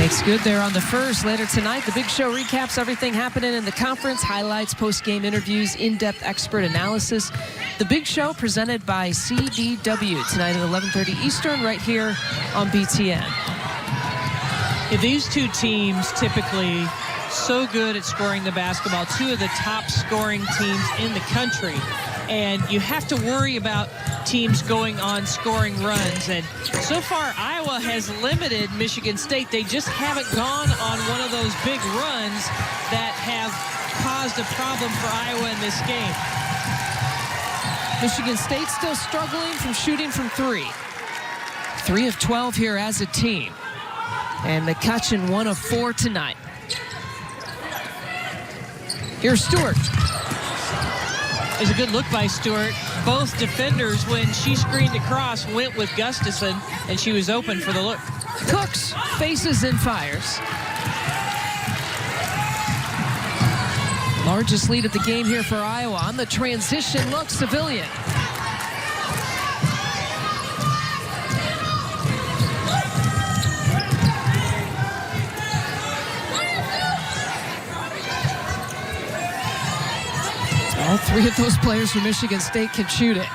Makes good there on the first. Later tonight, the Big Show recaps everything happening in the conference, highlights, post-game interviews, in-depth expert analysis. The Big Show presented by CDW tonight at 11:30 Eastern right here on BTN. Yeah, these two teams typically so good at scoring the basketball, two of the top scoring teams in the country. And you have to worry about teams going on scoring runs. And so far, Iowa has limited Michigan State. They just haven't gone on one of those big runs that have caused a problem for Iowa in this game. Michigan State still struggling from shooting from three. 3 of 12 here as a team. And McCutcheon 1 of 4 tonight. Here's Stewart. It's a good look by Stewart. Both defenders, when she screened across, went with Gustafson, and she was open for the look. Cooks faces and fires. Largest lead of the game here for Iowa. On the transition look, Civilian. All 3 of those players from Michigan State can shoot it.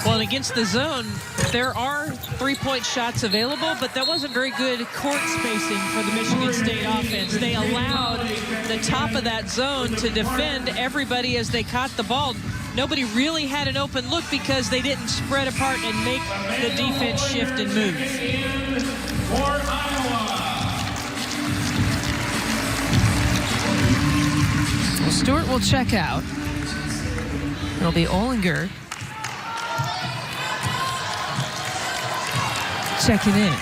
Well, and against the zone, there are three-point shots available, but that wasn't very good court spacing for the Michigan State offense. They allowed the top of that zone to defend everybody as they caught the ball. Nobody really had an open look because they didn't spread apart and make the defense shift and move. For Iowa. Well, Stewart will check out. It'll be Ollinger checking in.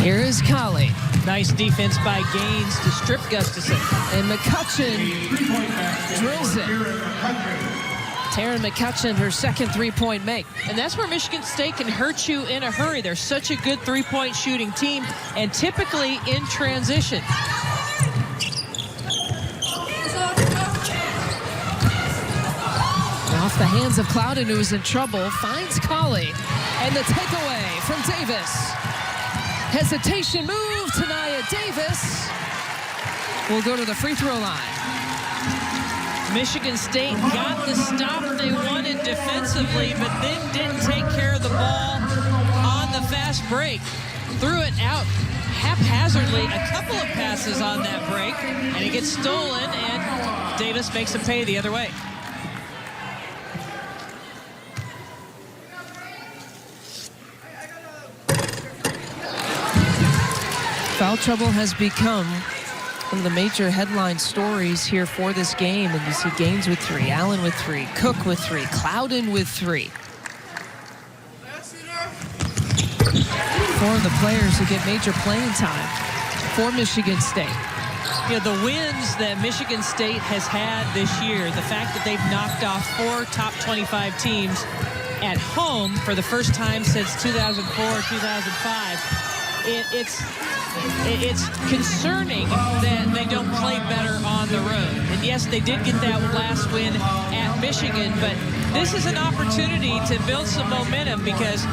Here is Colley. Nice defense by Gaines to strip Gustafson. And McCutcheon drills it. Taryn McCutcheon, her second three-point make. And that's where Michigan State can hurt you in a hurry. They're such a good three-point shooting team, and typically in transition. Off the hands of Clouden, who is in trouble, finds Colley. And the takeaway from Davis. Hesitation move to Nia Davis. Will go to the free throw line. Michigan State got the stop they wanted defensively, but then didn't take care of the ball on the fast break. Threw it out haphazardly, a couple of passes on that break, and it gets stolen, and Davis makes them pay the other way. Foul trouble has become one of the major headline stories here for this game. And you see Gaines with 3, Allen with 3, Cook with 3, Clouden with 3. 4 of the players who get major playing time for Michigan State. Yeah, the wins that Michigan State has had this year, the fact that they've knocked off 4 top 25 teams at home for the first time since 2004, 2005, it's concerning that they don't play better on the road. And yes, they did get that last win at Michigan, but this is an opportunity to build some momentum because,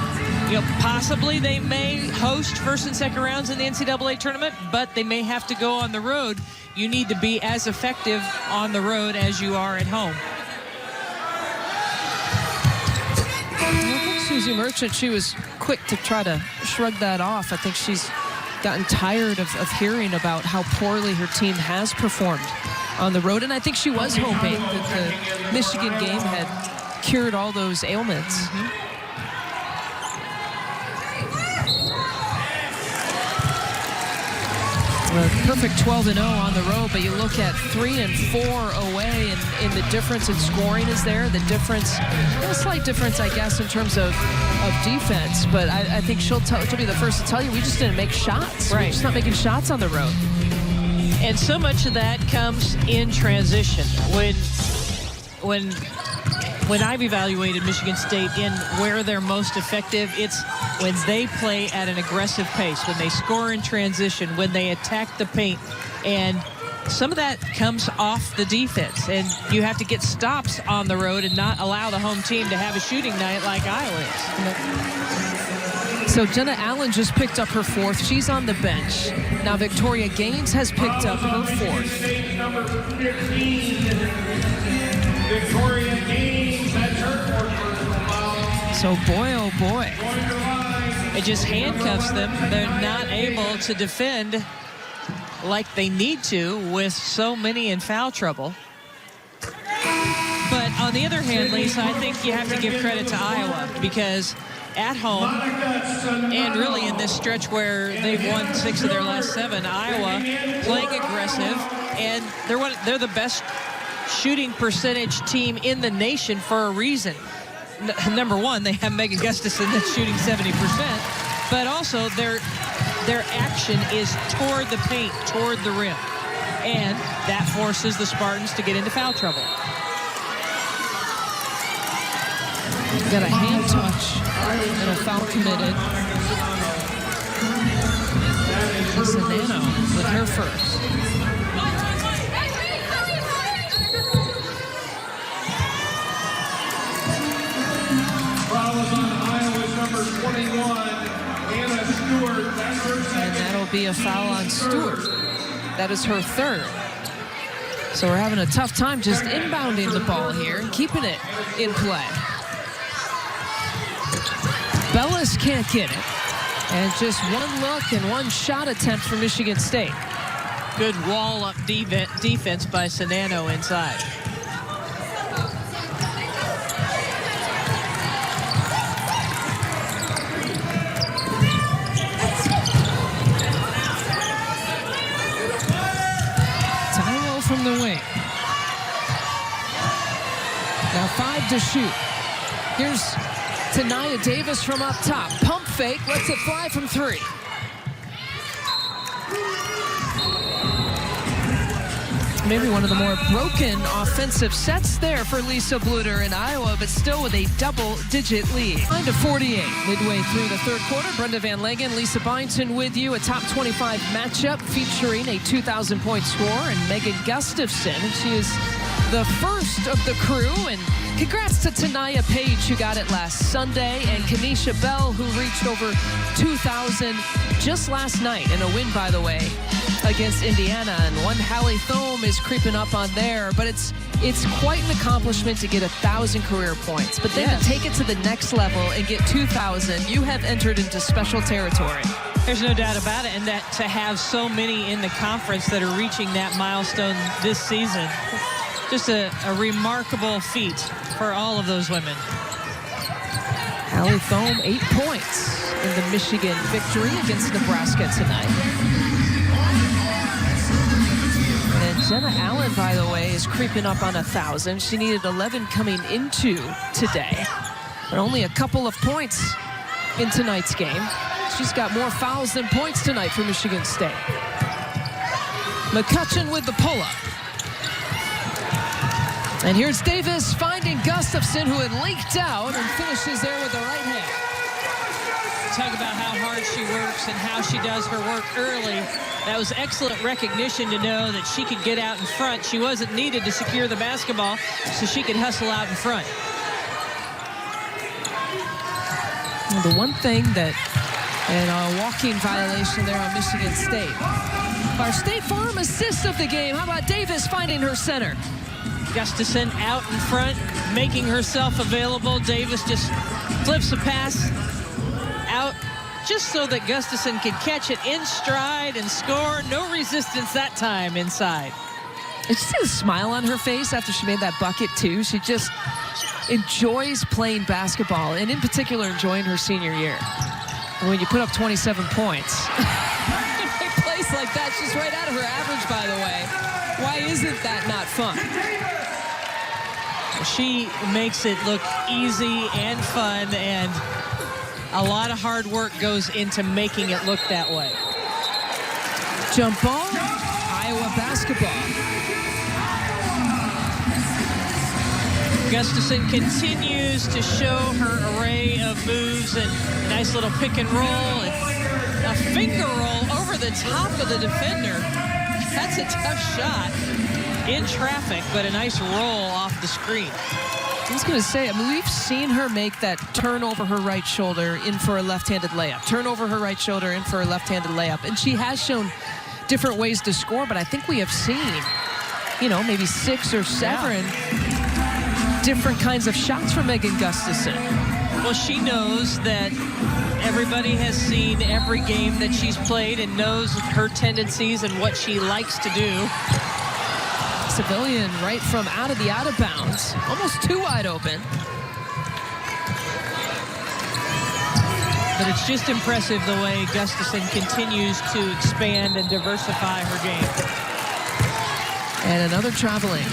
you know, possibly they may host first and second rounds in the NCAA tournament, but they may have to go on the road. You need to be as effective on the road as you are at home. I think Susie Merchant, she was quick to try to shrug that off. I think she's gotten tired of hearing about how poorly her team has performed on the road. And I think she was hoping that the Michigan game had cured all those ailments. Well, perfect 12-0 on the road, but you look at 3 and 4 away, and the difference in scoring is there. The difference, a slight difference, I guess, in terms of defense. But I think she'll be the first to tell you we just didn't make shots. Right. We're just not making shots on the road. And so much of that comes in transition. When I've evaluated Michigan State in where they're most effective, it's when they play at an aggressive pace, when they score in transition, when they attack the paint. And some of that comes off the defense, and you have to get stops on the road and not allow the home team to have a shooting night like Iowa is. So Jenna Allen just picked up her 4th. She's on the bench. Now Victoria Gaines has picked up her 4th. Number 15, Victoria Gaines, that's her 4th personal foul. So boy, oh boy. It just handcuffs them. They're not able to defend like they need to with so many in foul trouble. But on the other hand, Lisa, I think you have to give credit to Iowa, because at home, and really in this stretch where they've won 6 of their last 7, Iowa playing aggressive, and they're the best shooting percentage team in the nation for a reason. Number one, they have Megan Gustafson that's shooting 70%, but also their action is toward the paint, toward the rim, and that forces the Spartans to get into foul trouble. Got a hand touch and a foul committed. Zanano with her first. Foul is on Iowa's number 21, Anna Stewart. That's her And second. that'll be a foul on Stewart. That is her 3rd. So we're having a tough time just inbounding the ball here and keeping it in play. Bellis can't get it. And just one look and one shot attempt for Michigan State. Good wall-up defense by Zanano inside. Tyro from the wing. Now 5 to shoot. Here's Tania Davis from up top. Pump fake, lets it fly from 3. Maybe one of the more broken offensive sets there for Lisa Bluder in Iowa, but still with a double-digit lead. 9-48 midway through the 3rd quarter. Brenda Van Legen, Lisa Byington with you. A top 25 matchup featuring a 2,000-point score and Megan Gustafson. And she is the first of the crew. And congrats to Tania Page, who got it last Sunday, and Kanisha Bell, who reached over 2,000 just last night in a win, by the way, against Indiana. And one Hallie Thome is creeping up on there, but it's quite an accomplishment to get 1,000 career points. But then to take it to the next level and get 2,000, you have entered into special territory. There's no doubt about it, and that to have so many in the conference that are reaching that milestone this season, just a remarkable feat for all of those women. Hallie Thome, 8 points in the Michigan victory against Nebraska tonight. And Jenna Allen, by the way, is creeping up on 1,000. She needed 11 coming into today, but only a couple of points in tonight's game. She's got more fouls than points tonight for Michigan State. McCutcheon with the pull-up. And here's Davis finding Gustafson, who had leaked out, and finishes there with the right hand. Talk about how hard she works and how she does her work early. That was excellent recognition to know that she could get out in front. She wasn't needed to secure the basketball, so she could hustle out in front. Well, the one thing that, and a walking violation there on Michigan State. Our State Farm assist of the game. How about Davis finding her center? Gustafson out in front, making herself available. Davis just flips a pass out just so that Gustafson can catch it in stride and score. No resistance that time inside. Did you see the smile on her face after she made that bucket too? She just enjoys playing basketball, and in particular enjoying her senior year. And when you put up 27 points in a place like that, she's right out of her average, by the way. Why isn't that not fun? She makes it look easy and fun, and a lot of hard work goes into making it look that way. Jump ball, Iowa basketball. Gustafson continues to show her array of moves, and nice little pick and roll and a finger roll over the top of the defender. That's a tough shot in traffic, but a nice roll off the screen. I was going to say, I mean, we've seen her make that turn over her right shoulder in for a left-handed layup. Turn over her right shoulder in for a left-handed layup. And she has shown different ways to score, but I think we have seen, you know, maybe 6 or 7 different kinds of shots from Megan Gustafson. Well, she knows that everybody has seen every game that she's played and knows her tendencies and what she likes to do. Civilian right from out of bounds, almost too wide open. But it's just impressive the way Gustafson continues to expand and diversify her game. And another traveling.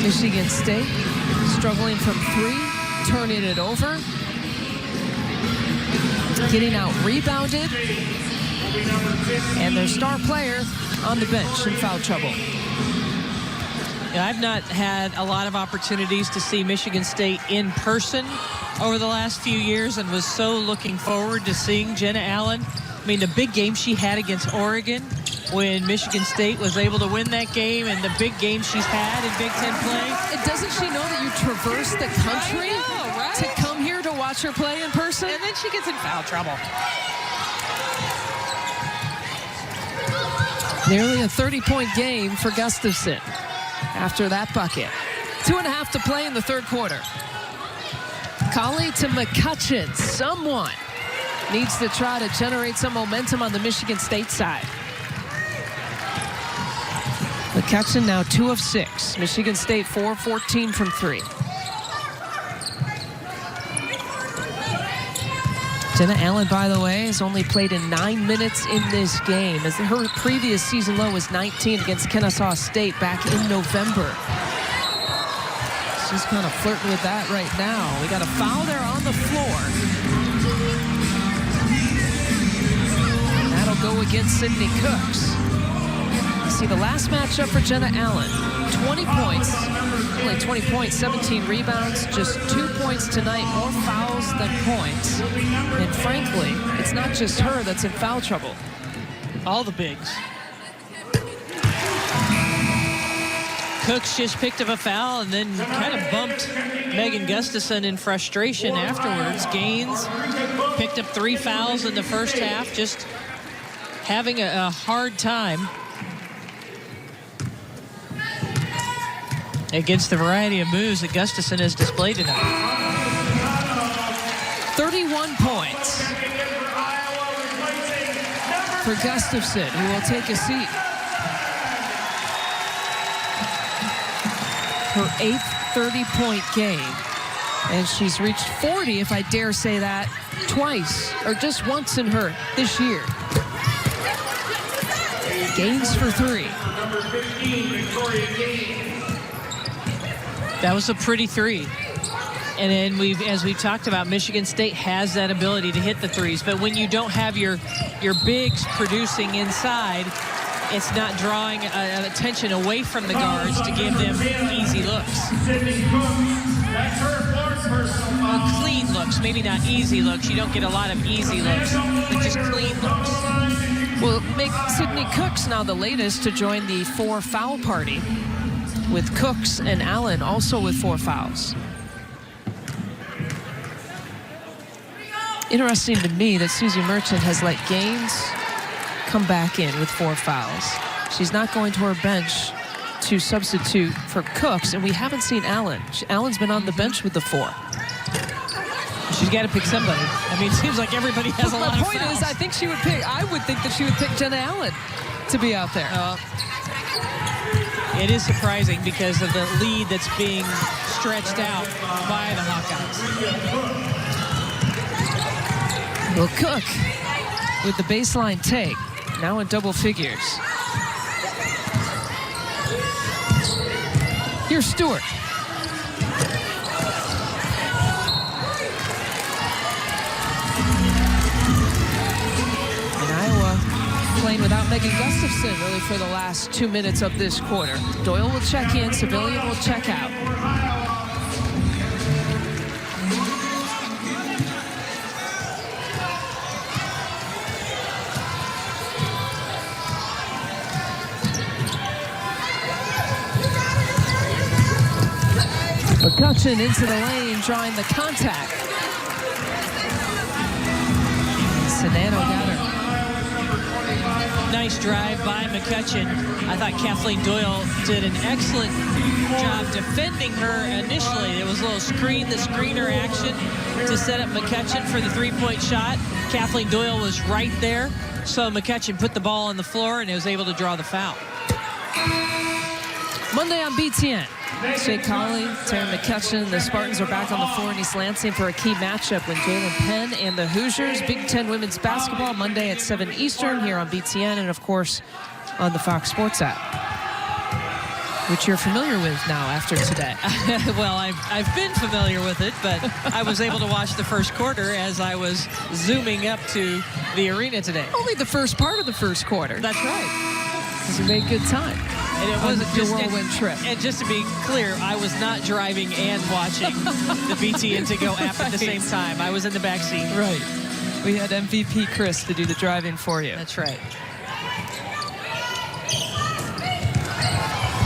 Michigan State struggling from 3, turning it over. Getting out rebounded. And their star player on the bench in foul trouble. Yeah, I've not had a lot of opportunities to see Michigan State in person over the last few years and was so looking forward to seeing Jenna Allen. I mean, the big game she had against Oregon when Michigan State was able to win that game and the big game she's had in Big Ten play. And doesn't she know that you traverse the country to come here to watch her play in person? And then she gets in foul trouble. Nearly a 30-point game for Gustafson after that bucket. 2.5 to play in the third quarter. Colley to McCutcheon. Someone needs to try to generate some momentum on the Michigan State side. McCutcheon now 2 of 6. Michigan State 4 of 14 from 3. Jenna Allen, by the way, has only played in 9 minutes in this game, as her previous season low was 19 against Kennesaw State back in November. She's kind of flirting with that right now. We got a foul there on the floor. And that'll go against Sydney Cooks. You see the last matchup for Jenna Allen. 20 points, only 20 points, 17 rebounds, just 2 points tonight, more fouls than points. And frankly, it's not just her that's in foul trouble. All the bigs. Cooks just picked up a foul and then kind of bumped Megan Gustafson in frustration afterwards. Gaines picked up 3 fouls in the first half, just having a hard time against the variety of moves that Gustafson has displayed tonight. 31 points for Gustafson, who will take a seat. Her 8th 30-point game. And she's reached 40, if I dare say that, twice, or just once in her this year. Gaines for 3. That was a pretty 3. And then as we've talked about, Michigan State has that ability to hit the threes. But when you don't have your bigs producing inside, it's not drawing attention away from the guards to give them easy looks. Or clean looks, maybe not easy looks. You don't get a lot of easy looks, but just clean looks. Will make Sydney Cooks now the latest to join the 4 foul party, with Cooks and Allen also with 4 fouls. Interesting to me that Susie Merchant has let Gaines come back in with 4 fouls. She's not going to her bench to substitute for Cooks, and we haven't seen Allen. Allen's been on the bench with the 4. She's got to pick somebody. I mean, it seems like everybody has a lot of fouls. My point is, I would think that she would pick Jenna Allen to be out there. It is surprising because of the lead that's being stretched out by the Hawkeyes. Well, Cook with the baseline take, now in double figures. Here's Stewart. And Iowa playing without Megan Gustafson really for the last 2 minutes of this quarter. Doyle will check in, Civilian will check out. McCutcheon into the lane, drawing the contact. Sedano got her. Nice drive by McCutcheon. I thought Kathleen Doyle did an excellent job defending her initially. There was a little screener action to set up McCutcheon for the three-point shot. Kathleen Doyle was right there, so McCutcheon put the ball on the floor and was able to draw the foul. Monday on BTN. Shea Colley, Taryn McCutcheon, the Spartans are back on the floor in East Lansing for a key matchup when Jalen Penn and the Hoosiers. Big Ten women's basketball Monday at 7 Eastern here on BTN and, of course, on the Fox Sports app, which you're familiar with now after today. Well, I've been familiar with it, but I was able to watch the first quarter as I was zooming up to the arena today. Only the first part of the first quarter. That's right. Because we made good time. And it wasn't just a whirlwind trip. And just to be clear, I was not driving and watching the BTN to go app at the same time. I was in the back seat. Right. We had MVP Chris to do the driving for you. That's right.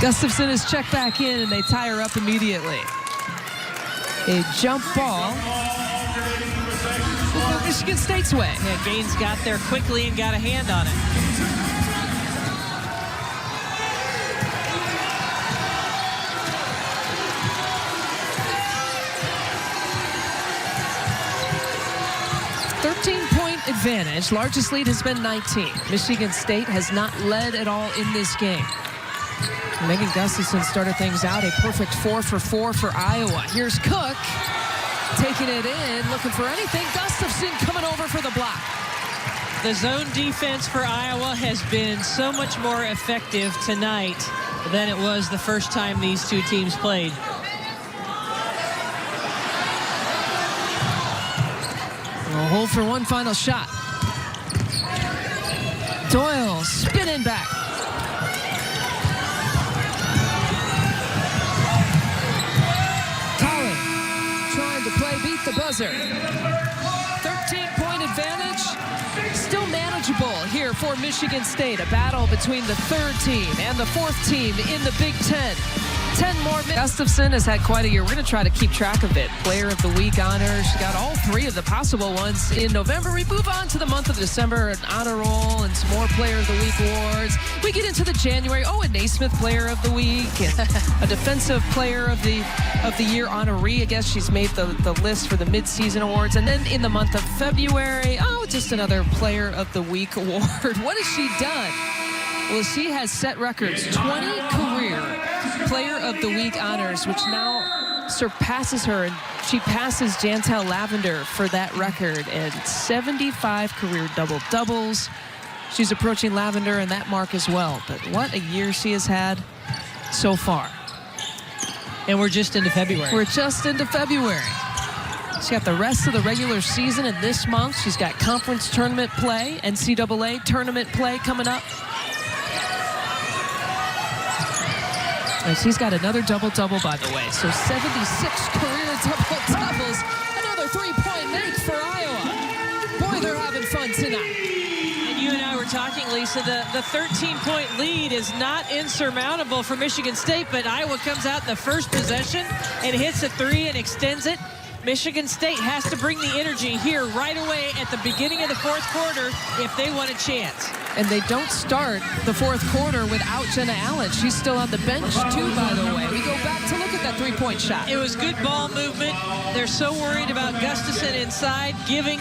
Gustafson is checked back in, and they tie her up immediately. A jump ball. Michigan State's way. Yeah, Gaines got there quickly and got a hand on it. Advantage. Largest lead has been 19. Michigan State has not led at all in this game. Megan Gustafson started things out. A perfect 4 for 4 for Iowa. Here's Cook taking it in, looking for anything. Gustafson coming over for the block. The zone defense for Iowa has been so much more effective tonight than it was the first time these two teams played. We'll hold for one final shot. Doyle spinning back. Colley trying to play beat the buzzer. 13-point advantage. Still manageable here for Michigan State. A battle between the third team and the fourth team in the Big Ten. 10 more minutes. Gustafson has had quite a year. We're going to try to keep track of it. Player of the Week honors. She got all 3 of the possible ones in November. We move on to the month of December, an honor roll and some more Player of the Week awards. We get into the January. Oh, a Naismith Player of the Week, and a Defensive Player of the Year honoree. I guess she's made the list for the mid-season awards. And then in the month of February, oh, just another Player of the Week award. What has she done? Well, she has set records. 20 career Player of the Week honors, which now surpasses her, and she passes Jantel Lavender for that record, and 75 career double-doubles. She's approaching Lavender and that mark as well, but what a year she has had so far. And we're just into February. We're just into February. She's got the rest of the regular season in this month. She's got conference tournament play, NCAA tournament play coming up. And she's got another double-double, by the way. So 76 career double-doubles. Another three-point make for Iowa. Boy, they're having fun tonight. And you and I were talking, Lisa, the 13-point lead is not insurmountable for Michigan State, but Iowa comes out in the first possession and hits a 3 and extends it. Michigan State has to bring the energy here right away at the beginning of the fourth quarter if they want a chance. And they don't start the fourth quarter without Jenna Allen. She's still on the bench, too, by the way. We go back to look at that three-point shot. It was good ball movement. They're so worried about Gustafson inside, giving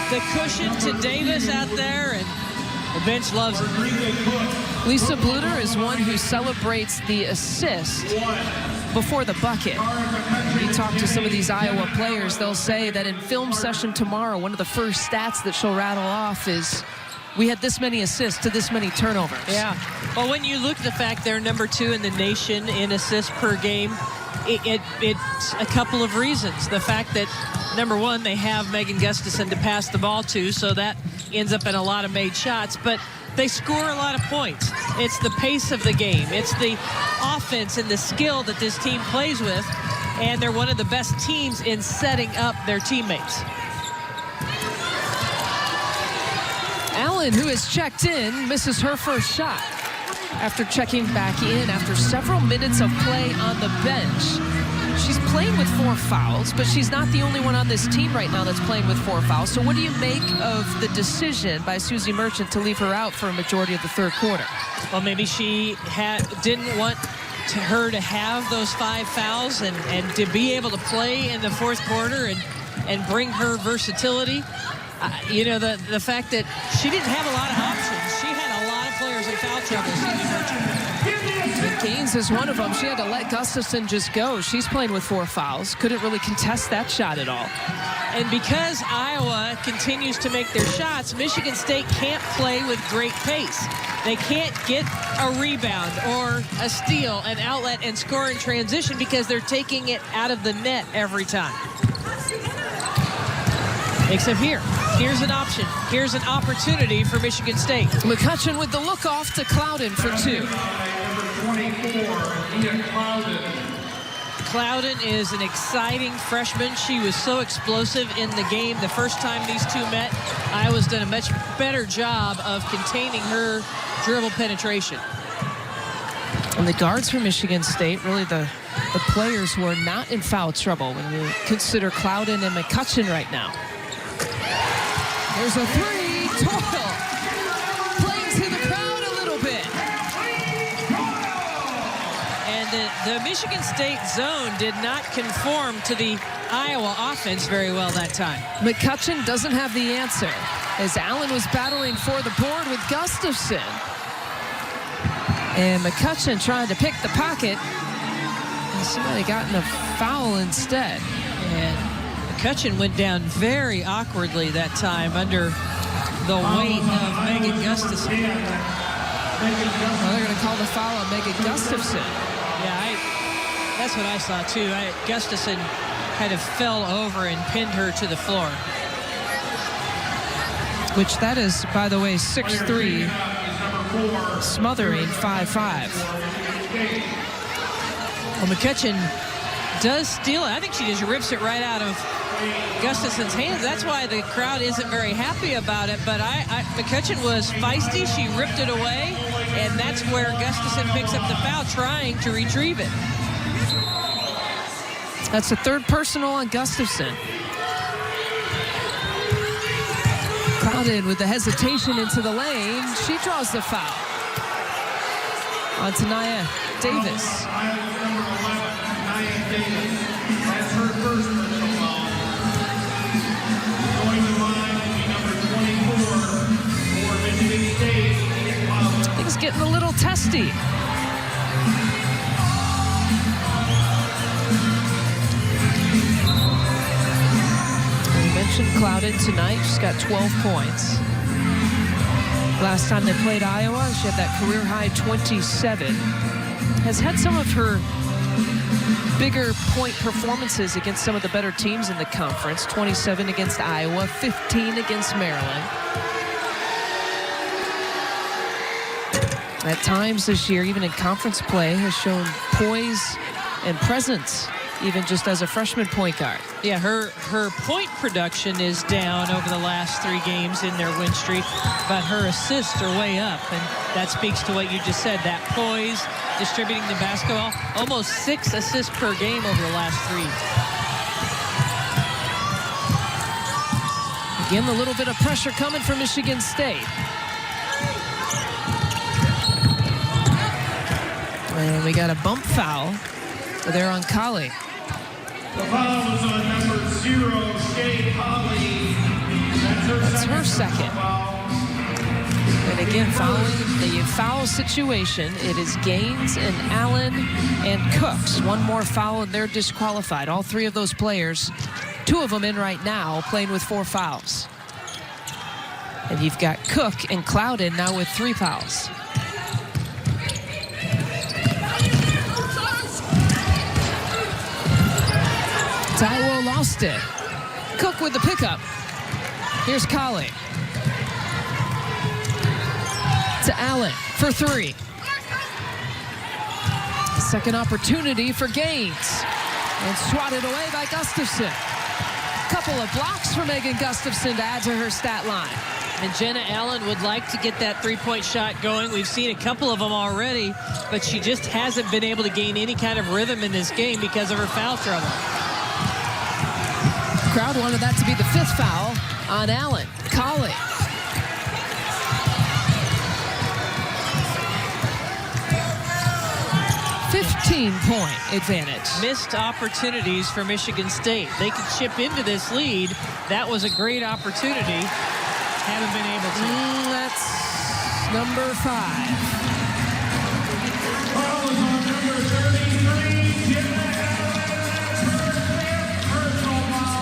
the cushion to Davis out there, and the bench loves it. Lisa Bluter is one who celebrates the assist before the bucket. You talk to some of these Iowa players, they'll say that in film session tomorrow, one of the first stats that she'll rattle off is we had this many assists to this many turnovers. Yeah. Well, when you look at the fact they're number 2 in the nation in assists per game, it's a couple of reasons. The fact that, number 1, they have Megan Gustafson to pass the ball to, so that ends up in a lot of made shots. But they score a lot of points. It's the pace of the game. It's the offense and the skill that this team plays with, and they're one of the best teams in setting up their teammates. Allen, who is checked in, misses her first shot after checking back in after several minutes of play on the bench. she's playing with 4 fouls, but she's not the only one on this team right now that's playing with 4 fouls. So what do you make of the decision by Susie Merchant to leave her out for a majority of the third quarter? Well, maybe she didn't want her to have those 5 fouls and to be able to play in the fourth quarter and bring her versatility. You know, the fact that she didn't have a lot of options. She had a lot of players in foul trouble, Susie Merchant. And Gaines is one of them. She had to let Gustafson just go. She's playing with 4 fouls. Couldn't really contest that shot at all. And because Iowa continues to make their shots, Michigan State can't play with great pace. They can't get a rebound or a steal, an outlet, and score in transition because they're taking it out of the net every time. Except here. Here's an option. Here's an opportunity for Michigan State. McCutcheon with the look off to Clouden for 2. Number 24, Nia Clouden. Clouden is an exciting freshman. She was so explosive in the game the first time these two met. Iowa's done a much better job of containing her dribble penetration. And the guards for Michigan State, really the players who are not in foul trouble when you consider Clouden and McCutcheon right now. There's a 3. Toyle playing to the crowd a little bit. And the Michigan State zone did not conform to the Iowa offense very well that time. McCutcheon doesn't have the answer as Allen was battling for the board with Gustafson. And McCutcheon trying to pick the pocket. And somebody got in a foul instead. And McCutcheon went down very awkwardly that time under the weight of Megan Gustafson. Well, they're going to call the foul on Megan Gustafson. Yeah, that's what I saw too. Gustafson kind of fell over and pinned her to the floor. Which that is, by the way, 6'3", smothering 5'5". Well, McCutcheon does steal it. I think she just rips it right out of Gustafson's hands. That's why the crowd isn't very happy about it. But McCutcheon was feisty. She ripped it away, and that's where Gustafson picks up the foul, trying to retrieve it. That's the 3rd personal on Gustafson. Clouden with the hesitation into the lane. She draws the foul. On to Nia Davis. That's her first personal foul. Going to line will be number 24 for Michigan State. Things getting a little testy. We mentioned Clouden tonight. She's got 12 points. Last time they played Iowa, she had that career-high 27. Has had some of her bigger point performances against some of the better teams in the conference. 27 against Iowa, 15 against Maryland. At times this year, even in conference play, has shown poise and presence, even just as a freshman point guard. Yeah, her point production is down over the last 3 games in their win streak, but her assists are way up, and that speaks to what you just said, that poise, distributing the basketball, almost 6 assists per game over the last 3. Again, a little bit of pressure coming from Michigan State. And we got a bump foul there on Colley. The foul was on number 0, Shea Colley. That's her second. And again, following the foul situation, it is Gaines and Allen and Cooks. One more foul and they're disqualified. All 3 of those players, 2 of them in right now, playing with 4 fouls. And you've got Cook and Clouden now with 3 fouls. Iowa lost it. Cook with the pickup. Here's Colley. To Allen for 3. Second opportunity for Gaines. And swatted away by Gustafson. Couple of blocks for Megan Gustafson to add to her stat line. And Jenna Allen would like to get that three-point shot going. We've seen a couple of them already, but she just hasn't been able to gain any kind of rhythm in this game because of her foul trouble. Crowd wanted that to be the 5th foul on Allen. Colley. Point advantage. Missed opportunities for Michigan State. They could chip into this lead. That was a great opportunity. Haven't been able to. That's number 5.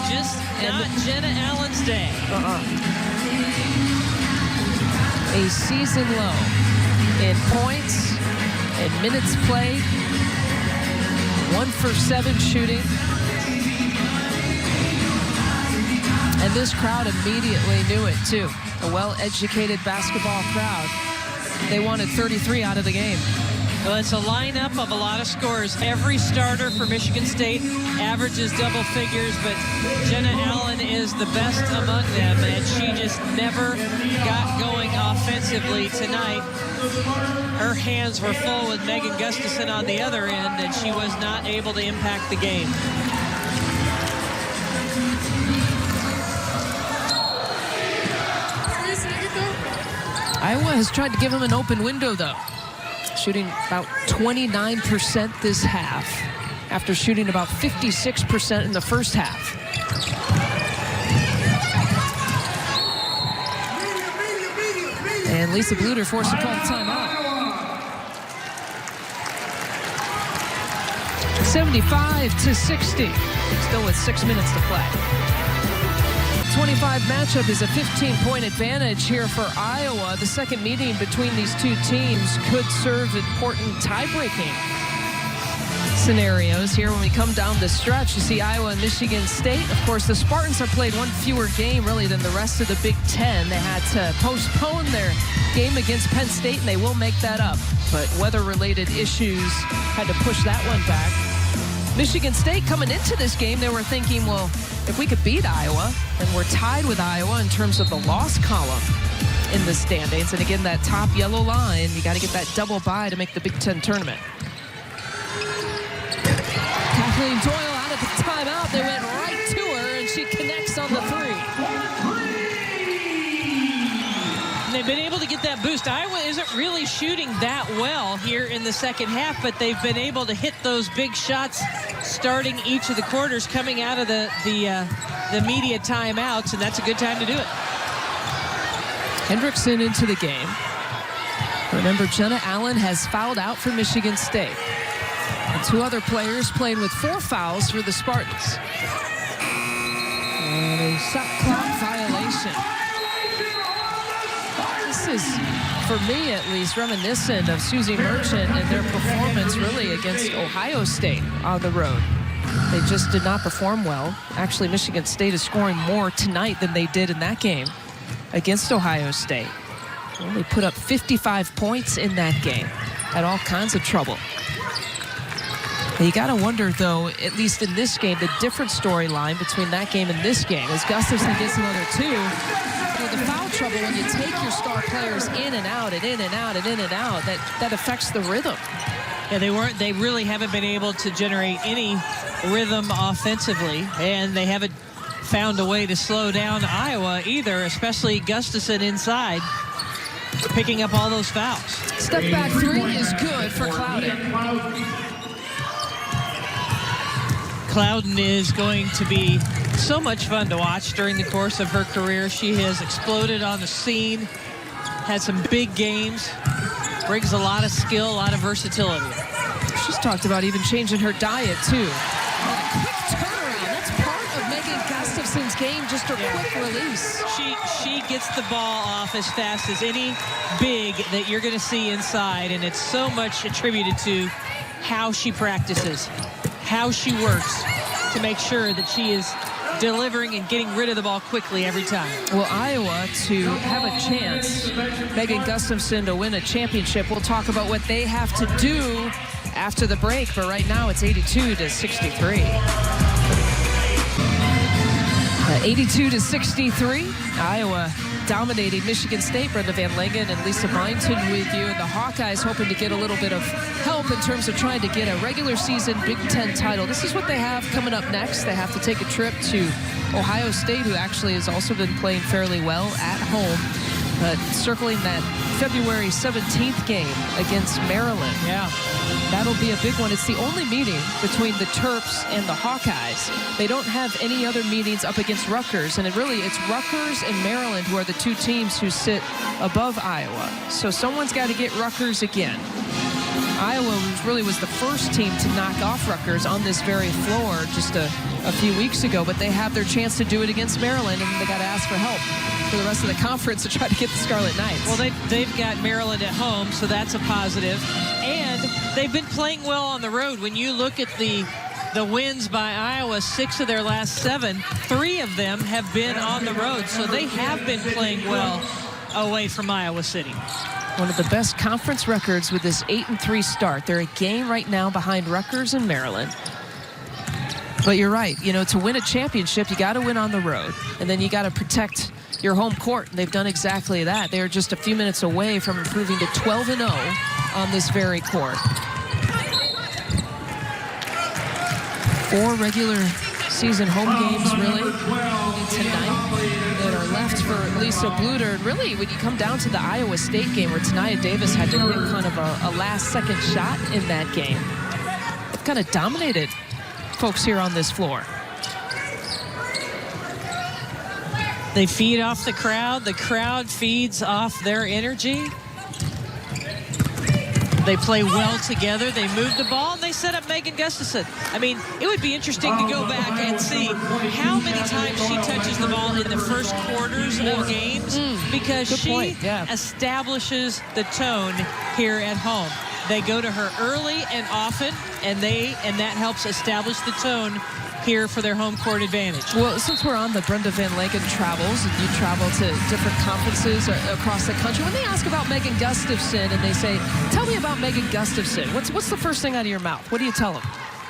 Just not Jenna Allen's day. A season low in points and minutes played. 1 for 7 shooting. And this crowd immediately knew it, too. A well-educated basketball crowd. They wanted 33 out of the game. Well, it's a lineup of a lot of scores. Every starter for Michigan State averages double figures, but Jenna Allen is the best among them, and she just never got going offensively tonight. Her hands were full with Megan Gustafson on the other end, and she was not able to impact the game. Iowa has tried to give them an open window, though. Shooting about 29% this half, after shooting about 56% in the first half. And Lisa Bluder forced to call the timeout. 75-60. Still with 6 minutes to play. 25 matchup is a 15-point advantage here for Iowa. The second meeting between these two teams could serve important tie-breaking scenarios here when we come down the stretch. You see Iowa and Michigan State. Of course, the Spartans have played one fewer game, really, than the rest of the Big Ten. They had to postpone their game against Penn State, and they will make that up. But weather-related issues had to push that one back. Michigan State coming into this game, they were thinking, well, if we could beat Iowa, and we're tied with Iowa in terms of the loss column in the standings. And again, that top yellow line, you got to get that double bye to make the Big Ten tournament. Kathleen Doyle out of the timeout. They went right to her, and she connects on the 3. They've been able to get that boost. Iowa isn't really shooting that well here in the second half, but they've been able to hit those big shots starting each of the quarters coming out of the media timeouts, and that's a good time to do it. Hendrickson into the game. Remember, Jenna Allen has fouled out for Michigan State. And 2 other players playing with 4 fouls for the Spartans. And a shot clock violation. This is, for me at least, reminiscent of Susie Merchant and their performance really against Ohio State on the road. They just did not perform well. Actually, Michigan State is scoring more tonight than they did in that game against Ohio State. Only put up 55 points in that game. Had all kinds of trouble. You got to wonder, though, at least in this game, the different storyline between that game and this game. As Gustafson gets another 2, the foul trouble, when you take your star players in and out and in and out and in and out, that affects the rhythm. Yeah, they really haven't been able to generate any rhythm offensively, and they haven't found a way to slow down Iowa either, especially Gustafson inside, picking up all those fouls. Step back 3 is good for Clouden. Clouden is going to be so much fun to watch during the course of her career. She has exploded on the scene, had some big games, brings a lot of skill, a lot of versatility. She's talked about even changing her diet, too. And a quick turnaround. That's part of Megan Gustafson's game, just her quick release. She gets the ball off as fast as any big that you're going to see inside, and it's so much attributed to how she practices, how she works to make sure that she is delivering and getting rid of the ball quickly every time. Well, Iowa to have a chance, Megan Gustafson to win a championship. We'll talk about what they have to do after the break, but right now it's 82-63. 82-63. Iowa dominating Michigan State. Brenda Van Langen and Lisa Byington with you. And the Hawkeyes hoping to get a little bit of help in terms of trying to get a regular season Big Ten title. This is what they have coming up next. They have to take a trip to Ohio State, who actually has also been playing fairly well at home. But circling that February 17th game against Maryland. Yeah. That'll be a big one. It's the only meeting between the Terps and the Hawkeyes. They don't have any other meetings up against Rutgers. And it's Rutgers and Maryland who are the two teams who sit above Iowa. So someone's got to get Rutgers again. Iowa really was the first team to knock off Rutgers on this very floor just a few weeks ago, but they have their chance to do it against Maryland, and they got to ask for help for the rest of the conference to try to get the Scarlet Knights. Well, they've got Maryland at home, so that's a positive. And they've been playing well on the road. When you look at the wins by Iowa, 6 of their last 7, 3 of them have been on the road, so they have been playing well away from Iowa City. One of the best conference records with this 8-3 start. They're a game right now behind Rutgers and Maryland. But you're right, to win a championship, you got to win on the road, and then you got to protect your home court. And they've done exactly that. They are just a few minutes away from improving to 12-0 on this very court. 4 regular season home games, really, tonight that are left for Lisa Bluder. And really, when you come down to the Iowa State game where Tania Davis had to hit kind of a last-second shot in that game, they've kind of dominated folks here on this floor. They feed off the crowd. The crowd feeds off their energy. They play well together. They move the ball, and they set up Megan Gustafson. I mean, it would be interesting to go back and see how many times she touches the ball in the first quarters of games, because she establishes the tone here at home. They go to her early and often, and that helps establish the tone here for their home court advantage. Well, since we're on the Brenda Van Langen travels, and you travel to different conferences across the country, when they ask about Megan Gustafson and they say, tell me about Megan Gustafson, what's the first thing out of your mouth? What do you tell them?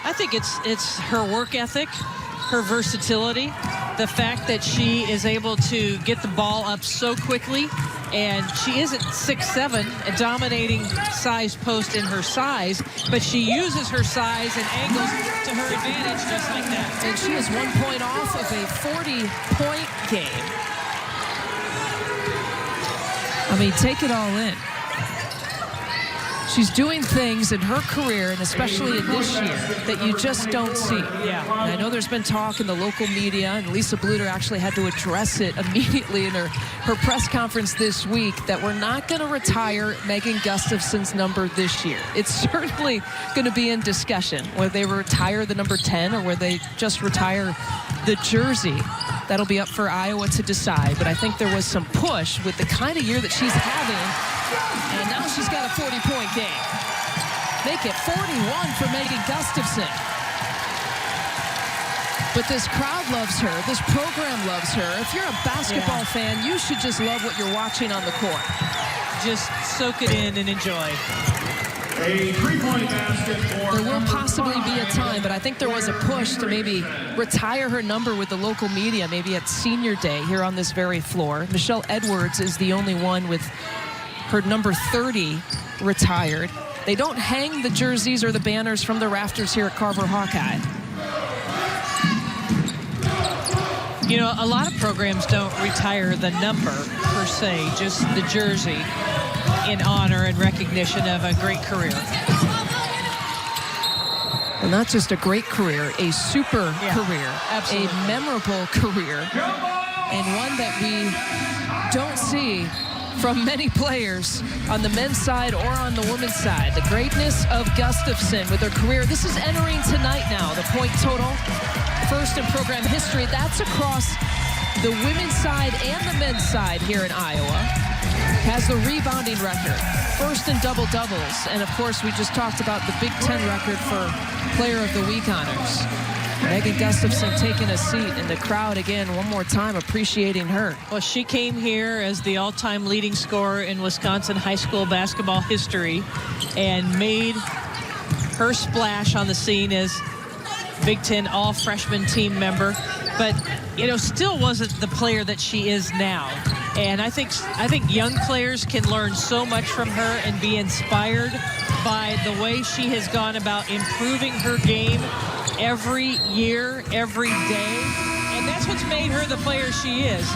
I think it's her work ethic, her versatility, the fact that she is able to get the ball up so quickly, and she isn't 6'7", a dominating size post in her size, but she uses her size and angles to her advantage just like that. And she is 1 point off of a 40-point game. I mean, take it all in. She's doing things in her career, and especially in this year, that you just don't see. Yeah. And I know there's been talk in the local media, and Lisa Bluder actually had to address it immediately in her press conference this week, that we're not going to retire Megan Gustafson's number this year. It's certainly going to be in discussion, whether they retire the number 10 or whether they just retire the jersey. That'll be up for Iowa to decide. But I think there was some push with the kind of year that she's having. And now she's got a 40-point game. Make it 41 for Megan Gustafson. But this crowd loves her. This program loves her. If you're a basketball fan, you should just love what you're watching on the court. Just soak it in and enjoy. A 3-point basket for There will possibly be a time, but I think there was a push to maybe retire her number with the local media, maybe at senior day here on this very floor. Michelle Edwards is the only one with her number 30 retired. They don't hang the jerseys or the banners from the rafters here at Carver Hawkeye. You know, a lot of programs don't retire the number per se, just the jersey, in honor and recognition of a great career. Well, not just a great career, a super career, absolutely. a memorable career, and one that we don't see from many players on the men's side or on the women's side. The greatness of Gustafson with her career. This is entering tonight now, the point total. First in program history. That's across the women's side and the men's side here in Iowa. Has the rebounding record. First in double-doubles. And, of course, we just talked about the Big Ten record for Player of the Week honors. Megan Gustafson taking a seat, and the crowd, again, one more time, appreciating her. Well, she came here as the all-time leading scorer in Wisconsin high school basketball history and made her splash on the scene as Big Ten all-freshman team member. But, you know, still wasn't the player that she is now. And I think young players can learn so much from her and be inspired by the way she has gone about improving her game every year, every day. And that's what's made her the player she is.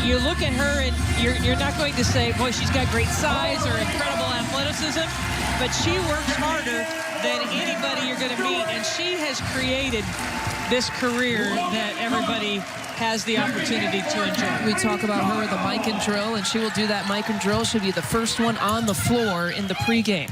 You look at her and you're not going to say, boy, she's got great size or incredible athleticism, but she works harder than anybody you're going to meet. And she has created this career that everybody has the opportunity to enjoy. We talk about her with the mic and drill, and she will do that mic and drill. She'll be the first one on the floor in the pregame.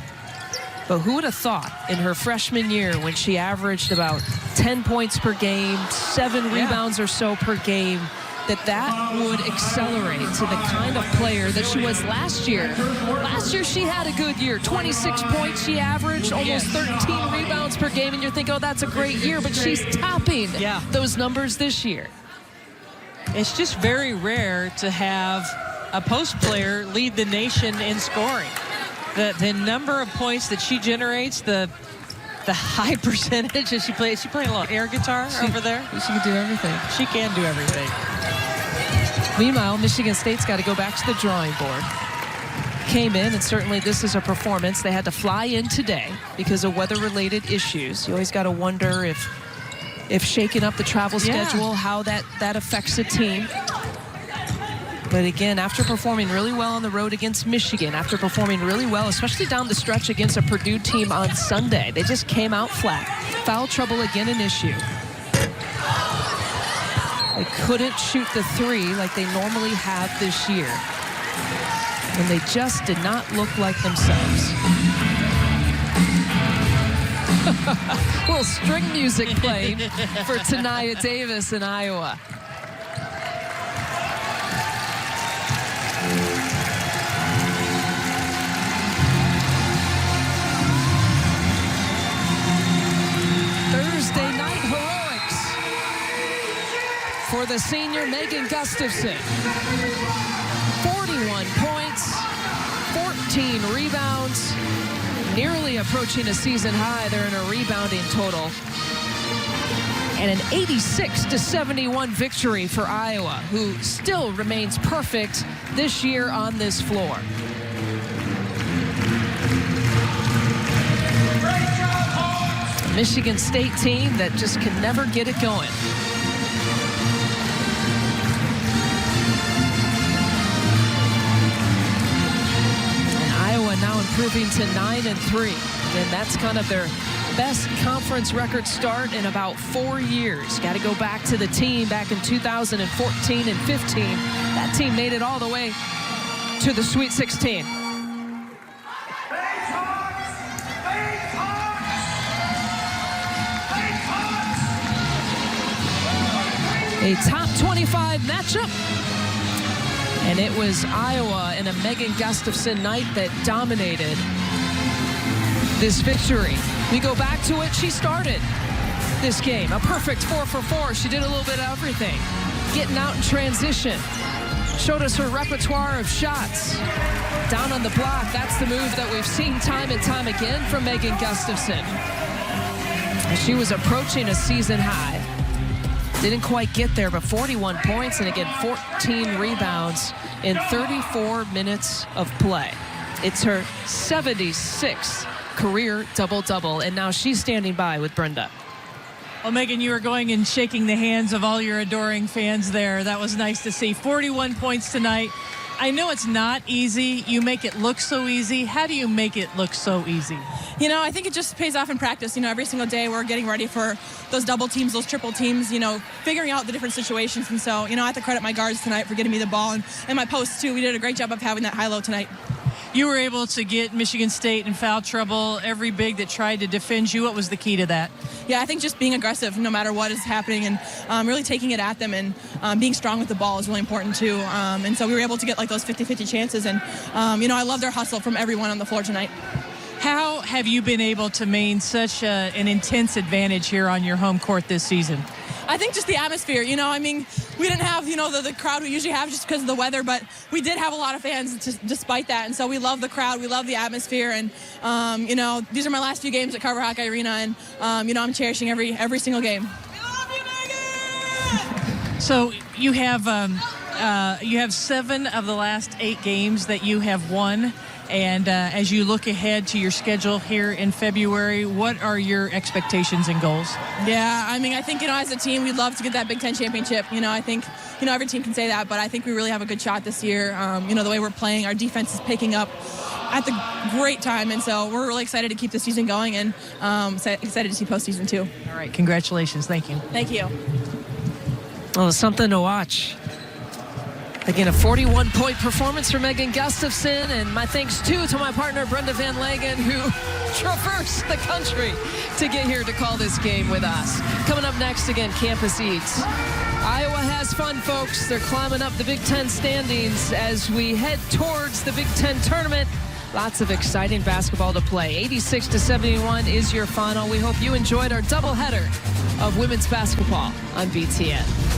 But who would have thought in her freshman year, when she averaged about 10 points per game, 7 rebounds or so per game, that would accelerate to the kind of player that she was last year. Last year she had a good year. 26 points she averaged, almost 13 rebounds per game, and you're thinking, oh, that's a great year, but she's topping those numbers this year. It's just very rare to have a post player lead the nation in scoring. The number of points that she generates, the high percentage that she plays. She playing a little air guitar over there. She can do everything. She can do everything. Meanwhile, Michigan State's got to go back to the drawing board. Came in, and certainly this is a performance. They had to fly in today because of weather-related issues. You always got to wonder if shaking up the travel schedule, how that affects a team. But again, after performing really well on the road against Michigan, after performing really well, especially down the stretch against a Purdue team on Sunday, they just came out flat. Foul trouble again an issue. They couldn't shoot the 3 like they normally have this year. And they just did not look like themselves. A little string music playing for Tania Davis in Iowa. Thursday night heroics for the senior Megan Gustafson. 41 points, 14 rebounds, nearly approaching a season high. They're in a rebounding total. And an 86-71 victory for Iowa, who still remains perfect this year on this floor. Michigan State team that just can never get it going. And Iowa now improving to 9-3. And that's kind of their best conference record start in about 4 years. Got to go back to the team back in 2014 and 15. That team made it all the way to the Sweet 16. A top 25 matchup. And it was Iowa and a Megan Gustafson night that dominated this victory. We go back to it. She started this game. A perfect 4 for 4. She did a little bit of everything. Getting out in transition. Showed us her repertoire of shots. Down on the block, that's the move that we've seen time and time again from Megan Gustafson. She was approaching a season high. Didn't quite get there, but 41 points and again 14 rebounds in 34 minutes of play. It's her 76th career double-double, and now she's standing by with Brenda. Well, Megan, you were going and shaking the hands of all your adoring fans there. That was nice to see. 41 points tonight. I know it's not easy. You make it look so easy. How do you make it look so easy? You know, I think it just pays off in practice. You know, every single day we're getting ready for those double teams, those triple teams, you know, figuring out the different situations. And so, you know, I have to credit my guards tonight for getting me the ball and my posts, too. We did a great job of having that high-low tonight. You were able to get Michigan State in foul trouble. Every big that tried to defend you, what was the key to that? Yeah, I think just being aggressive no matter what is happening and really taking it at them and being strong with the ball is really important too. And so we were able to get like those 50-50 chances. And, you know, I love their hustle from everyone on the floor tonight. How have you been able to maintain such an intense advantage here on your home court this season? I think just the atmosphere, you know, I mean, we didn't have, you know, the crowd we usually have just because of the weather, but we did have a lot of fans despite that. And so we love the crowd. We love the atmosphere. And, you know, these are my last few games at Carver Hawkeye Arena. And, you know, I'm cherishing every single game. So you have You have 7 of the last 8 games that you have won. And as you look ahead to your schedule here in February, what are your expectations and goals? Yeah, I mean, I think, as a team, we'd love to get that Big Ten championship. I think, every team can say that, but I think we really have a good shot this year. The way we're playing, our defense is picking up at the great time, and so we're really excited to keep the season going and excited to see postseason too. All right, congratulations. Thank you. Thank you. Well, it's something to watch. Again, a 41-point performance for Megan Gustafson, and my thanks too to my partner Brenda Van Lagen, who traversed the country to get here to call this game with us. Coming up next, again, Campus Eats. Iowa has fun, folks. They're climbing up the Big Ten standings as we head towards the Big Ten tournament. Lots of exciting basketball to play. 86-71 is your final. We hope you enjoyed our doubleheader of women's basketball on BTN.